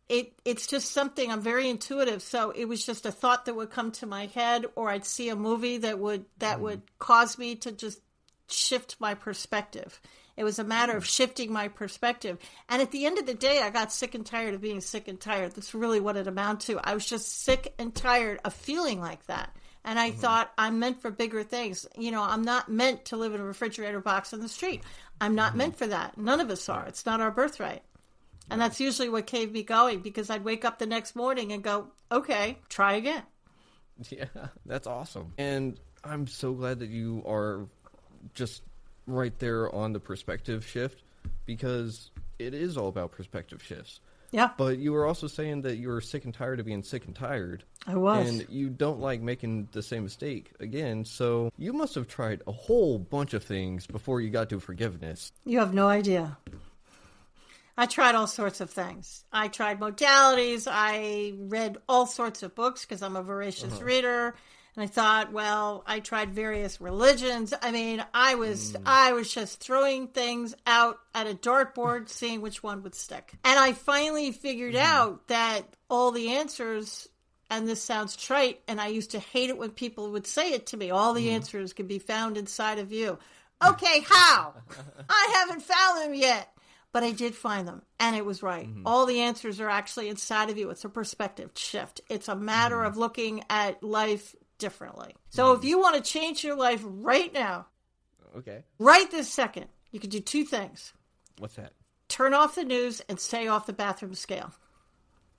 it's just something, I'm very intuitive. So it was just a thought that would come to my head, or I'd see a movie that would cause me to just shift my perspective. It was a matter of shifting my perspective. And at the end of the day, I got sick and tired of being sick and tired. That's really what it amounted to. I was just sick and tired of feeling like that. And I thought, I'm meant for bigger things. You know, I'm not meant to live in a refrigerator box on the street. I'm not meant for that. None of us are. It's not our birthright. And that's usually what kept me going, because I'd wake up the next morning and go, okay, try again. Yeah, that's awesome. And I'm so glad that you are just right there on the perspective shift, because it is all about perspective shifts. Yeah. But you were also saying that you were sick and tired of being sick and tired. I was. And you don't like making the same mistake again. So you must have tried a whole bunch of things before you got to forgiveness. You have no idea. I tried all sorts of things. I tried modalities. I read all sorts of books because I'm a voracious reader. And I thought, well, I tried various religions. I mean, I was just throwing things out at a dartboard, seeing which one would stick. And I finally figured out that all the answers, and this sounds trite, and I used to hate it when people would say it to me, all the answers can be found inside of you. Okay, how? I haven't found them yet. But I did find them, and it was right. All the answers are actually inside of you. It's a perspective shift. It's a matter of looking at life differently. So if you want to change your life right now, right this second, you can do 2 things. What's that? Turn off the news and stay off the bathroom scale.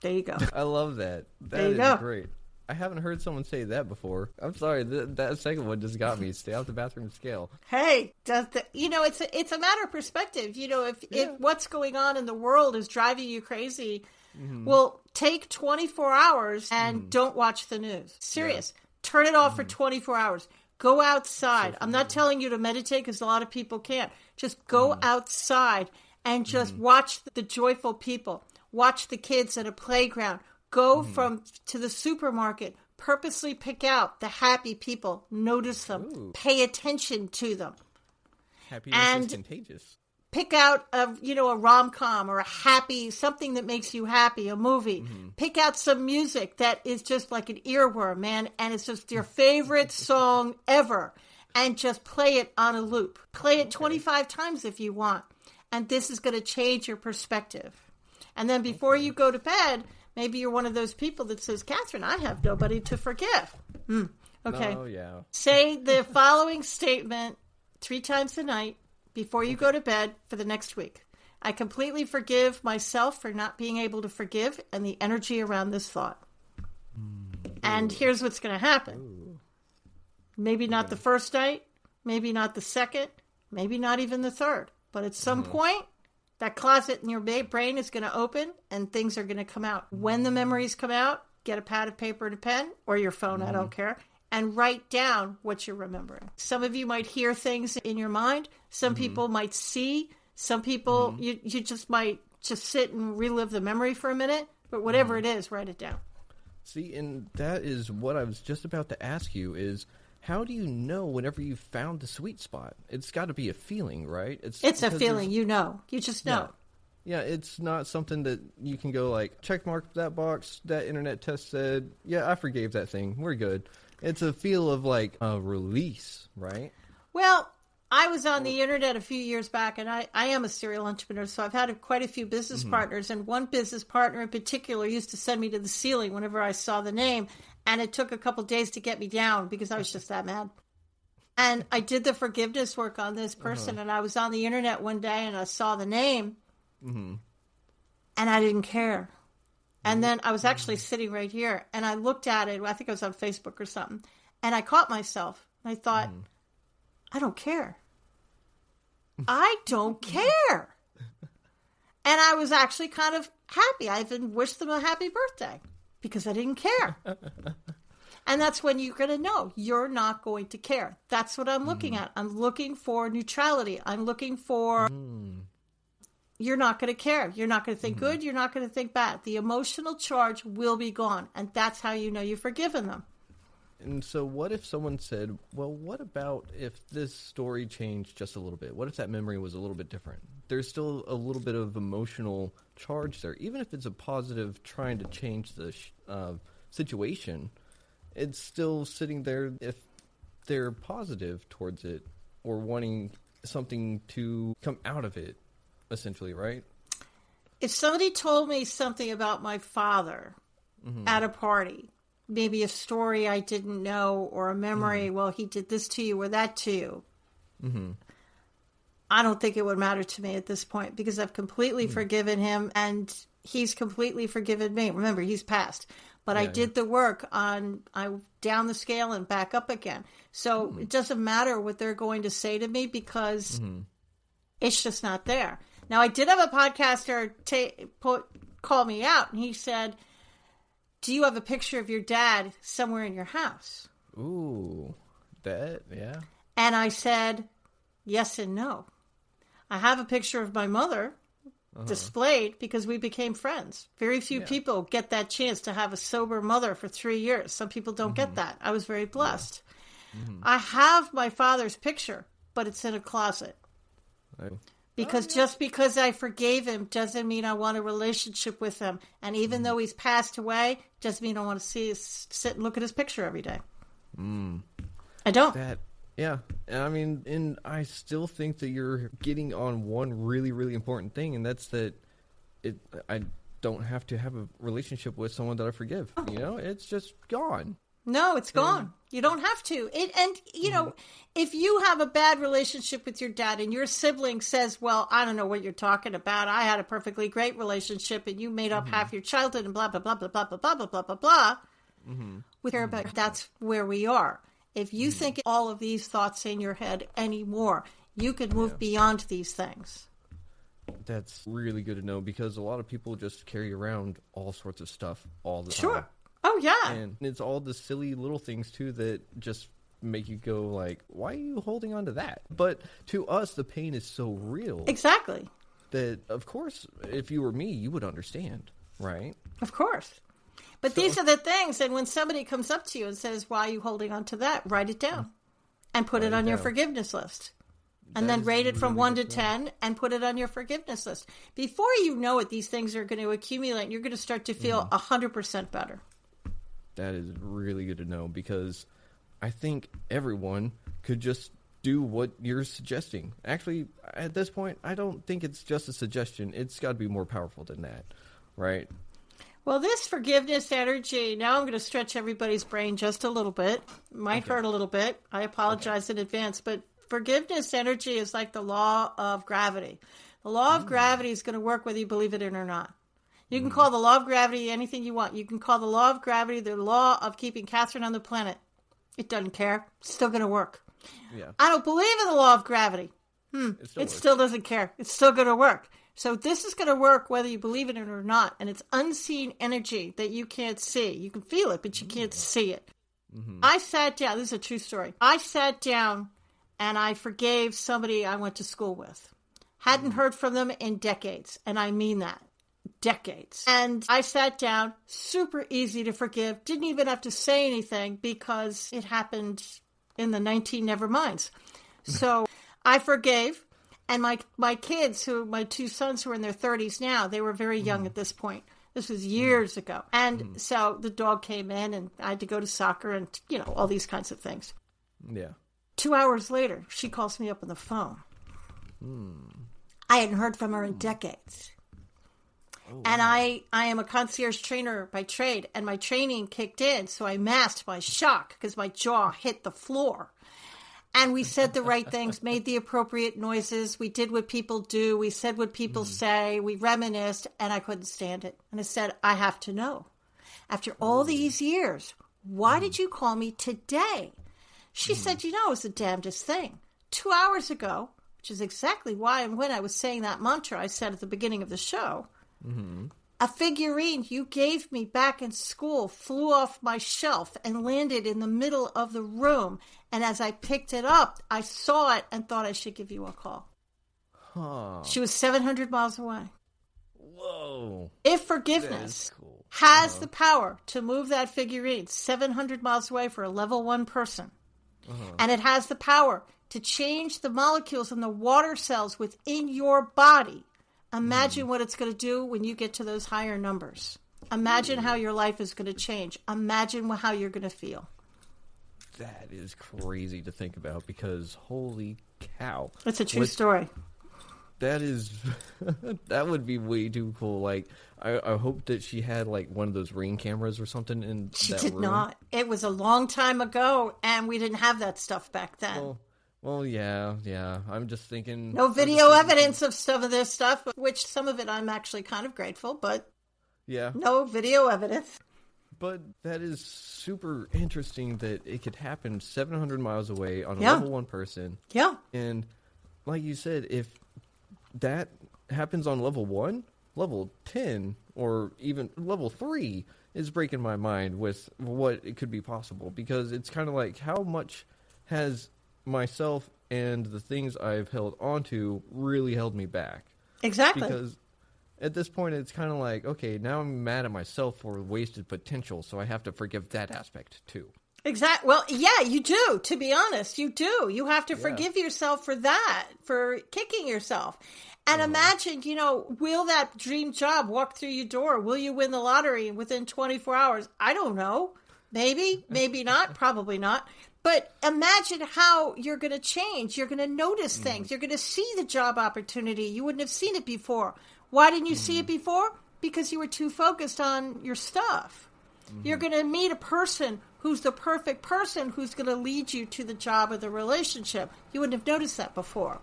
There you go. I love that. That is great. I haven't heard someone say that before. I'm sorry, that second one just got me. Stay off the bathroom scale. Hey, it's a matter of perspective. You know, if what's going on in the world is driving you crazy, well, take 24 hours and don't watch the news. Serious. Yeah. Turn it off for 24 hours. Go outside. I'm not telling you to meditate because a lot of people can't. Just go outside and just watch the joyful people. Watch the kids at a playground. Go to the supermarket. Purposely pick out the happy people. Notice them. Ooh. Pay attention to them. Happiness is contagious. Pick out a rom-com or a happy, something that makes you happy, a movie. Pick out some music that is just like an earworm, man, and it's just your favorite song ever. and just play it on a loop. Play it 25 times if you want. And this is going to change your perspective. And then before you go to bed, maybe you're one of those people that says, Catherine, I have nobody to forgive. Okay. Oh, yeah. Say the following statement 3 times a night before you go to bed for the next week. I completely forgive myself for not being able to forgive and the energy around this thought. And here's what's going to happen. Maybe not the first night, maybe not the second, maybe not even the third. But at some point, that closet in your brain is going to open and things are going to come out. When the memories come out, get a pad of paper and a pen or your phone, I don't care, and write down what you're remembering. Some of you might hear things in your mind. Some people might see. Some people, you just might just sit and relive the memory for a minute. But whatever it is, write it down. See, and that is what I was just about to ask you is, how do you know whenever you've found the sweet spot? It's got to be a feeling, right? It's a feeling, you know. You just know. Yeah, it's not something that you can go like, check mark that box, that internet test said, yeah, I forgave that thing, we're good. It's a feel of like a release, right? Well, I was on the internet a few years back, and I am a serial entrepreneur, so I've had quite a few business partners, and one business partner in particular used to send me to the ceiling whenever I saw the name, and it took a couple days to get me down because I was just that mad. And I did the forgiveness work on this person, and I was on the internet one day, and I saw the name, and I didn't care. And then I was actually sitting right here, and I looked at it, I think I was on Facebook or something, and I caught myself, and I thought, I don't care. I don't care. And I was actually kind of happy. I even wished them a happy birthday because I didn't care. And that's when you're going to know you're not going to care. That's what I'm looking at. I'm looking for neutrality. I'm looking for you're not going to care. You're not going to think good. You're not going to think bad. The emotional charge will be gone. And that's how you know you've forgiven them. And so what if someone said, well, what about if this story changed just a little bit? What if that memory was a little bit different? There's still a little bit of emotional charge there. Even if it's a positive trying to change the situation, it's still sitting there if they're positive towards it or wanting something to come out of it, essentially, right? If somebody told me something about my father at a party, maybe a story I didn't know or a memory, well, he did this to you or that to you. I don't think it would matter to me at this point because I've completely forgiven him and he's completely forgiven me. Remember, he's passed. But I did the work on, I down the scale and back up again. So it doesn't matter what they're going to say to me because it's just not there. Now, I did have a podcaster call me out and he said, do you have a picture of your dad somewhere in your house? Ooh, that, yeah. And I said, yes and no. I have a picture of my mother displayed because we became friends. Very few people get that chance to have a sober mother for 3 years. Some people don't get that. I was very blessed. I have my father's picture, but it's in a closet. Because just because I forgave him doesn't mean I want a relationship with him. And even though he's passed away, doesn't mean I want to sit and look at his picture every day. I don't. Yeah. I mean, and I still think that you're getting on one really, really important thing, and that's that I don't have to have a relationship with someone that I forgive. You know, it's just gone. No, it's gone. You don't have to. You know, if you have a bad relationship with your dad and your sibling says, well, I don't know what you're talking about. I had a perfectly great relationship and you made up half your childhood and blah, blah, blah, blah, blah, blah, blah, blah, blah, blah, blah. We care about that's where we are. If you think all of these thoughts in your head anymore, you could move beyond these things. That's really good to know because a lot of people just carry around all sorts of stuff all the time. Sure. Oh, yeah. And it's all the silly little things, too, that just make you go like, why are you holding on to that? But to us, the pain is so real. Exactly. That, of course, if you were me, you would understand, right? Of course. But these are the things, and when somebody comes up to you and says, why are you holding on to that? Write it down and put it on your forgiveness list. And then rate it from 1 to 10 and put it on your forgiveness list. Before you know it, these things are going to accumulate. You're going to start to feel 100% better. That is really good to know because I think everyone could just do what you're suggesting. Actually, at this point, I don't think it's just a suggestion. It's got to be more powerful than that, right? Well, this forgiveness energy, now I'm going to stretch everybody's brain just a little bit. Might hurt a little bit. I apologize in advance, but forgiveness energy is like the law of gravity. The law of gravity is going to work whether you believe it in or not. You can call the law of gravity anything you want. You can call the law of gravity the law of keeping Catherine on the planet. It doesn't care. It's still going to work. Yeah. I don't believe in the law of gravity. It still doesn't care. It's still going to work. So this is going to work whether you believe in it or not. And it's unseen energy that you can't see. You can feel it, but you can't see it. I sat down. This is a true story. I sat down and I forgave somebody I went to school with. Hadn't heard from them in decades. And I mean that. Decades. And I sat down, super easy to forgive. Didn't even have to say anything because it happened in the 19 neverminds. So I forgave. And my kids, my two sons who are in their 30s now, they were very young at this point. This was years ago. And so the dog came in and I had to go to soccer and, all these kinds of things. Yeah. 2 hours later, she calls me up on the phone. I hadn't heard from her in decades. Oh, and wow. I am a concierge trainer by trade, and my training kicked in, so I masked my shock because my jaw hit the floor. And we said the right things, made the appropriate noises. We did what people do. We said what people say. We reminisced, and I couldn't stand it. And I said, I have to know. After all these years, why did you call me today? She said, it was the damnedest thing. 2 hours ago, which is exactly why and when I was saying that mantra I said at the beginning of the show, a figurine you gave me back in school flew off my shelf and landed in the middle of the room. And as I picked it up, I saw it and thought I should give you a call. Huh. She was 700 miles away. Whoa. If forgiveness has the power to move that figurine 700 miles away for a level 1 person, and it has the power to change the molecules in the water cells within your body, imagine what it's going to do when you get to those higher numbers. Imagine how your life is going to change. Imagine how you're going to feel. That is crazy to think about because holy cow. It's a true story. That is, that would be way too cool. Like, I hope that she had like one of those Ring cameras or something in that room. She did not. It was a long time ago and we didn't have that stuff back then. Well, yeah. I'm just thinking. No video evidence of some of this stuff, which some of it I'm actually kind of grateful, but yeah, no video evidence. But that is super interesting that it could happen 700 miles away on a level 1 person. Yeah. And like you said, if that happens on level 1, level 10, or even level 3 is breaking my mind with what it could be possible. Because it's kind of like how much has myself and the things I've held onto really held me back. Exactly. Because at this point, it's kind of like, okay, now I'm mad at myself for wasted potential, so I have to forgive that aspect too. Exactly. Well, yeah, you do. To be honest, you do. You have to forgive yourself for that, for kicking yourself. And imagine, will that dream job walk through your door? Will you win the lottery within 24 hours? I don't know. Maybe, maybe not, probably not. But imagine how you're going to change. You're going to notice things. You're going to see the job opportunity. You wouldn't have seen it before. Why didn't you see it before? Because you were too focused on your stuff. You're going to meet a person who's the perfect person who's going to lead you to the job or the relationship. You wouldn't have noticed that before.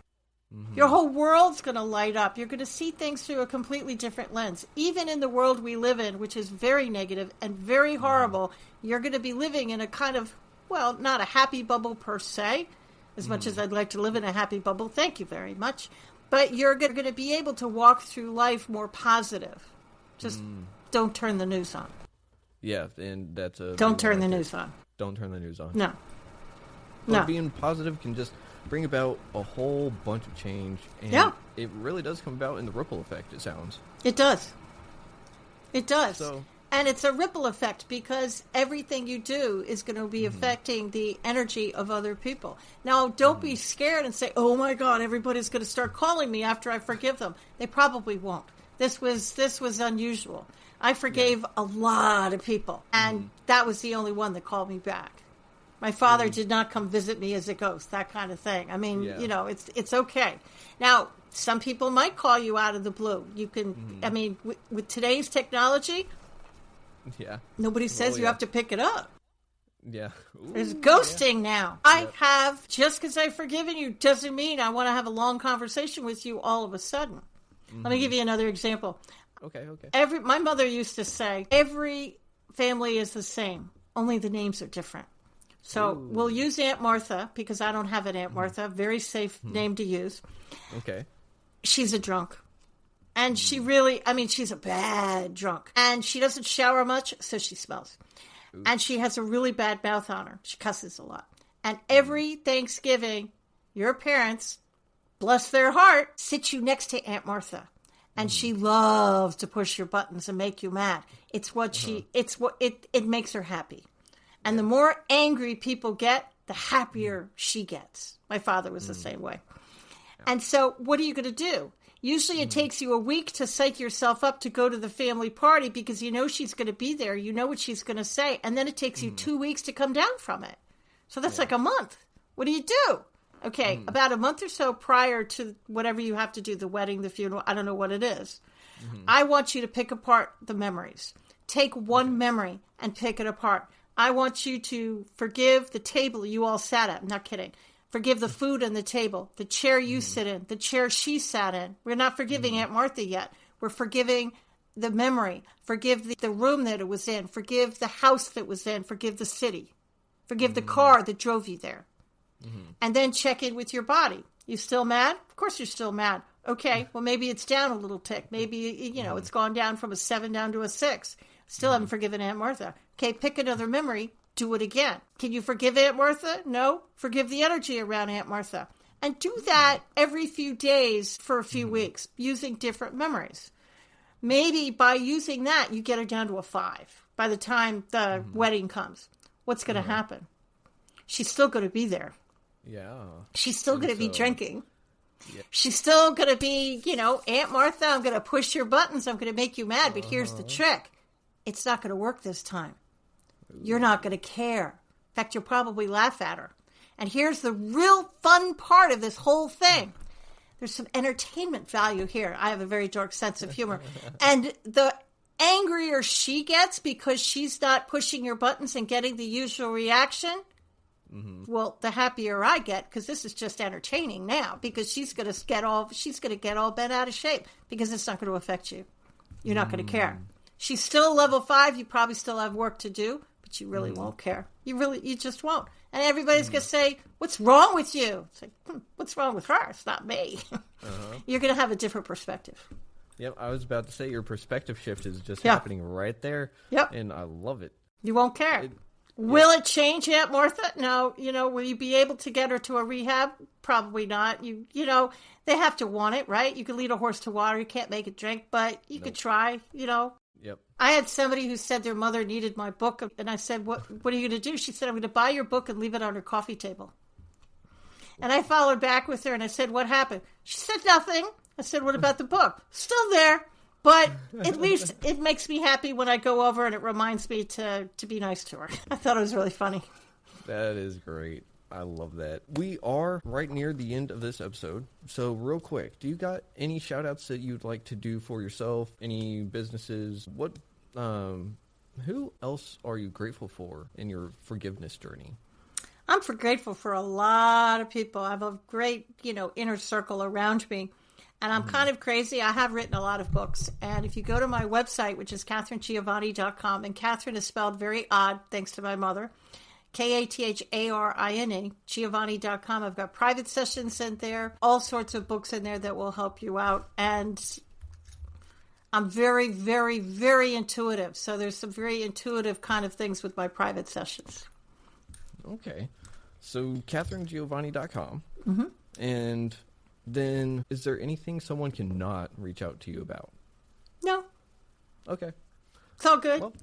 Your whole world's going to light up. You're going to see things through a completely different lens. Even in the world we live in, which is very negative and very horrible, you're going to be living in a kind of, well, not a happy bubble per se, as much as I'd like to live in a happy bubble. Thank you very much. But you're going to be able to walk through life more positive. Just don't turn the news on. Yeah, and that's a... Don't turn the news on. Don't turn the news on. No. But being positive can just bring about a whole bunch of change. And it really does come about in the ripple effect, it sounds. It does. It does. So... And it's a ripple effect because everything you do is going to be affecting the energy of other people. Now, don't be scared and say, oh my God, everybody's going to start calling me after I forgive them. They probably won't. This was unusual. I forgave a lot of people, and that was the only one that called me back. My father did not come visit me as a ghost, that kind of thing. I mean, it's okay. Now, some people might call you out of the blue. You can, I mean, with today's technology, nobody says you have to pick it up. Yeah. Ooh, there's ghosting now. I have, just because I've forgiven you doesn't mean I want to have a long conversation with you all of a sudden. Let me give you another example. Okay. My mother used to say, every family is the same, only the names are different. So we'll use Aunt Martha, because I don't have an Aunt Martha. Very safe name to use. Okay. She's a drunk. And she really, I mean, she's a bad drunk. And she doesn't shower much, so she smells. Ooh. And she has a really bad mouth on her. She cusses a lot. And every Thanksgiving, your parents, bless their heart, sit you next to Aunt Martha. And she loves to push your buttons and make you mad. It's what it makes her happy. And the more angry people get, the happier she gets. My father was the same way. And so what are you going to do? Usually it takes you a week to psych yourself up to go to the family party because you know she's going to be there. You know what she's going to say. And then it takes you 2 weeks to come down from it. So that's like a month. What do you do? Okay, about a month or so prior to whatever you have to do, the wedding, the funeral, I don't know what it is. I want you to pick apart the memories. Take one memory and pick it apart. I want you to forgive the table you all sat at. I'm not kidding. Forgive the food on the table, the chair you sit in, the chair she sat in. We're not forgiving Aunt Martha yet. We're forgiving the memory. Forgive the room that it was in. Forgive the house that was in. Forgive the city. Forgive the car that drove you there. And then check in with your body. You still mad? Of course you're still mad. Okay, well, maybe it's down a little tick. Maybe, it's gone down from a 7 down to a 6. Still haven't forgiven Aunt Martha. Okay, pick another memory. Do it again. Can you forgive Aunt Martha? No. Forgive the energy around Aunt Martha. And do that every few days for a few weeks, using different memories. Maybe by using that, you get her down to a 5 by the time the wedding comes. What's going to happen? She's still going to be there. Yeah. She's still going to be drinking. Yeah. She's still going to be, Aunt Martha, I'm going to push your buttons. I'm going to make you mad. But here's the trick. It's not going to work this time. You're not going to care. In fact, you'll probably laugh at her. And here's the real fun part of this whole thing. There's some entertainment value here. I have a very dark sense of humor. And the angrier she gets because she's not pushing your buttons and getting the usual reaction, well, the happier I get, because this is just entertaining now, because she's going to get all bent out of shape, because it's not going to affect you. You're not going to care. She's still level 5. You probably still have work to do, but you really won't care. You just won't. And everybody's going to say, what's wrong with you? It's like, what's wrong with her? It's not me. You're going to have a different perspective. Yep, I was about to say your perspective shift is just happening right there. Yep. And I love it. You won't care. Will it change Aunt Martha? No. Will you be able to get her to a rehab? Probably not. They have to want it, right? You can lead a horse to water. You can't make it drink, but you could try, Yep. I had somebody who said their mother needed my book, and I said, what are you going to do? She said, I'm going to buy your book and leave it on her coffee table. And I followed back with her, and I said, what happened? She said, nothing. I said, what about the book? Still there, but at least it makes me happy when I go over, and it reminds me to be nice to her. I thought it was really funny. That is great. I love that. We are right near the end of this episode. So real quick, do you got any shout outs that you'd like to do for yourself? Any businesses? Who else are you grateful for in your forgiveness journey? I'm grateful for a lot of people. I have a great, inner circle around me. And I'm kind of crazy. I have written a lot of books. And if you go to my website, which is KatharineGiovanni.com, and Catherine is spelled very odd, thanks to my mother, Katharine, Giovanni.com. I've got private sessions in there, all sorts of books in there that will help you out. And I'm very, very, very intuitive. So there's some very intuitive kind of things with my private sessions. Okay. So KatharineGiovanni.com. And then is there anything someone cannot reach out to you about? No. Okay. It's all good. Well,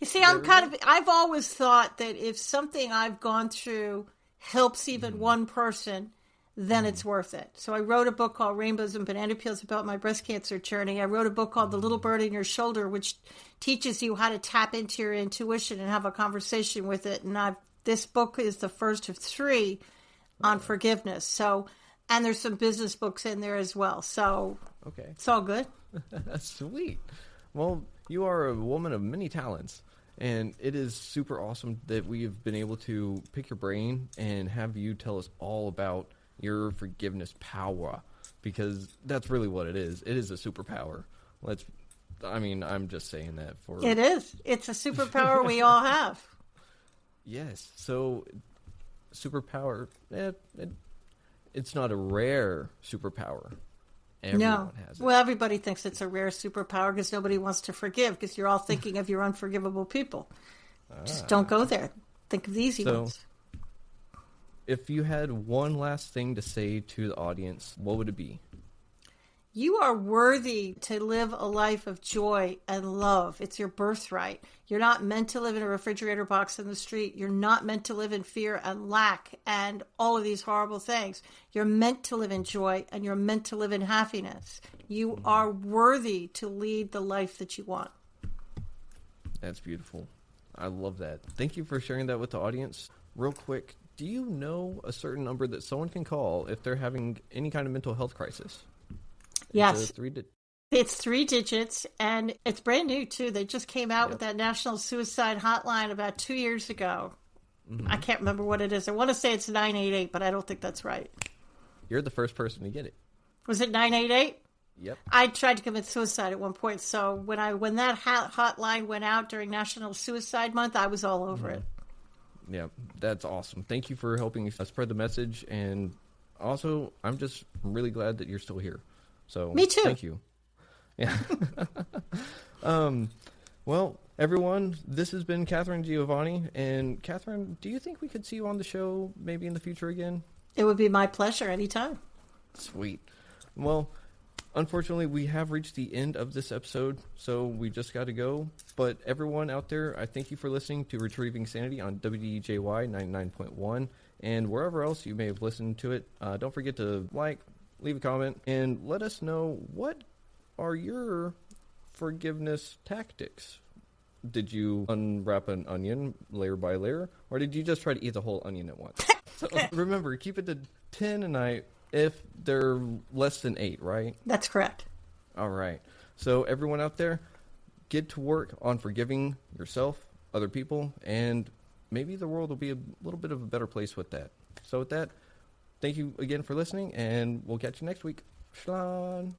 you see, I've always thought that if something I've gone through helps even one person, then it's worth it. So I wrote a book called Rainbows and Banana Peels about my breast cancer journey. I wrote a book called The Little Bird in Your Shoulder, which teaches you how to tap into your intuition and have a conversation with it. And I've This book is the first of 3 on forgiveness. So, and there's some business books in there as well. So, okay, it's all good. Sweet. Well, you are a woman of many talents, and it is super awesome that we have been able to pick your brain and have you tell us all about your forgiveness power, because that's really what it is. It is a superpower. I'm just saying that for... It is. It's a superpower we all have. Yes. So, superpower, it's not a rare superpower. Everyone has it. Well, everybody thinks it's a rare superpower because nobody wants to forgive, because you're all thinking of your unforgivable people. Just don't go there. Think of the easy ones. If you had one last thing to say to the audience, what would it be? You are worthy to live a life of joy and love. It's your birthright. You're not meant to live in a refrigerator box in the street. You're not meant to live in fear and lack and all of these horrible things. You're meant to live in joy, and you're meant to live in happiness. You are worthy to lead the life that you want. That's beautiful. I love that. Thank you for sharing that with the audience. Real quick, do you know a certain number that someone can call if they're having any kind of mental health crisis? Yes. It's 3 digits, and it's brand new, too. They just came out with that National Suicide Hotline about 2 years ago. Mm-hmm. I can't remember what it is. I want to say it's 988, but I don't think that's right. You're the first person to get it. Was it 988? Yep. I tried to commit suicide at one point, so when that hotline went out during National Suicide Month, I was all over it. Yeah, that's awesome. Thank you for helping spread the message, and also, I'm just really glad that you're still here. So, me too. Thank you. Yeah. Well, everyone, this has been Catherine Giovanni. And Catherine, do you think we could see you on the show maybe in the future again? It would be my pleasure anytime. Sweet. Well, unfortunately, we have reached the end of this episode, so we just got to go. But everyone out there, I thank you for listening to Retrieving Sanity on WDJY 99.1 and wherever else you may have listened to it. Don't forget to leave a comment, and let us know, what are your forgiveness tactics? Did you unwrap an onion layer by layer, or did you just try to eat the whole onion at once? So remember, keep it to 10 a night if they're less than 8, right? That's correct. All right. So everyone out there, get to work on forgiving yourself, other people, and maybe the world will be a little bit of a better place with that. So with that, thank you again for listening, and we'll catch you next week. Shalom.